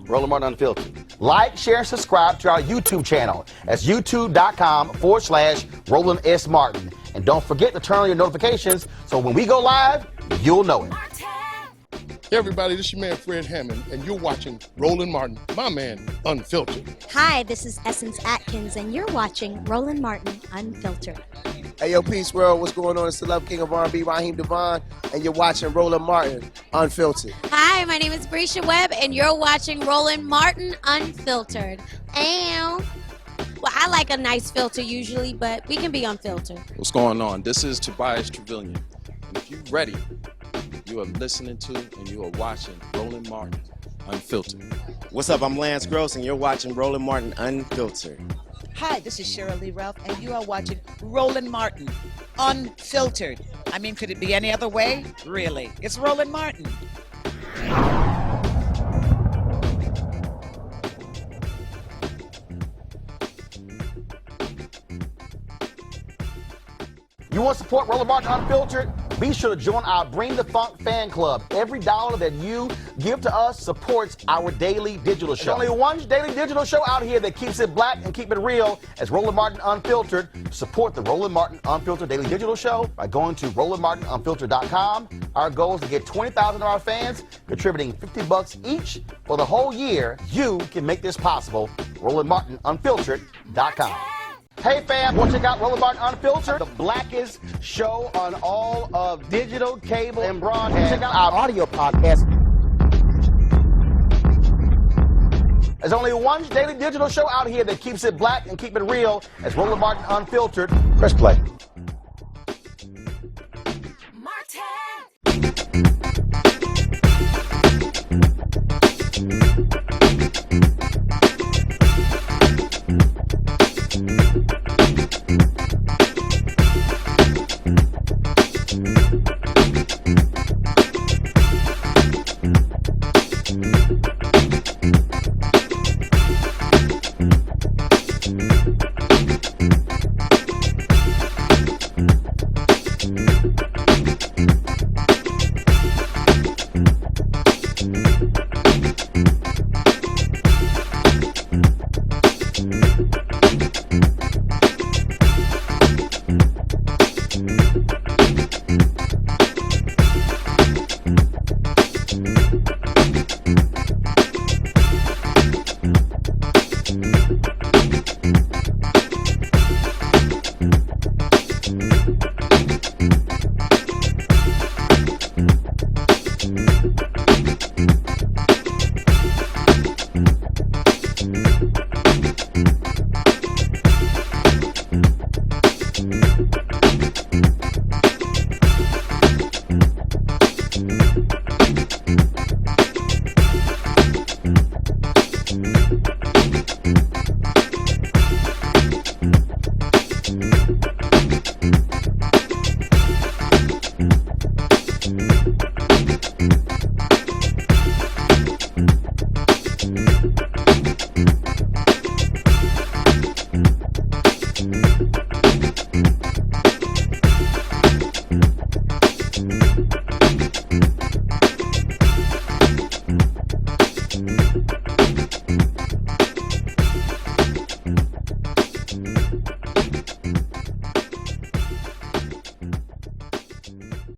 Roland Martin Unfiltered. Like, share, and subscribe to our YouTube channel. That's YouTube.com/Roland S. Martin. And don't forget to turn on your notifications so when we go live, you'll know it. Hey everybody, this is your man Fred Hammond, and you're watching Roland Martin, my man, Unfiltered. Hi, this is Essence Atkins, and you're watching Roland Martin Unfiltered. Hey yo, Peace World, what's going on? It's the Love King of R&B, Raheem Devon, and you're watching Roland Martin Unfiltered. Hi, my name is Brescia Webb, and you're watching Roland Martin Unfiltered. Ow. Well, I like a nice filter usually, but we can be unfiltered. What's going on? This is Tobias Trevelyan. And if you're ready, you are listening to and you are watching Roland Martin Unfiltered. What's up? I'm Lance Gross, and you're watching Roland Martin Unfiltered. Hi, this is Cheryl Lee Ralph, and you are watching Roland Martin Unfiltered. I mean, could it be any other way? Really? It's Roland Martin. You want to support Roland Martin Unfiltered? Be sure to join our Bring the Funk fan club. Every dollar that you give to us supports our daily digital show. There's only one daily digital show out here that keeps it black and keep it real. It's Roland Martin Unfiltered. Support the Roland Martin Unfiltered daily digital show by going to RolandMartinUnfiltered.com. Our goal is to get 20,000 of our fans contributing $50 each for the whole year. You can make this possible. RolandMartinUnfiltered.com. Hey fam, want to check out Roland Martin Unfiltered? The blackest show on all of digital, cable, and broadcast. Check out our audio podcast. There's only one daily digital show out here that keeps it black and keep it real. It's Roland Martin Unfiltered. Press play.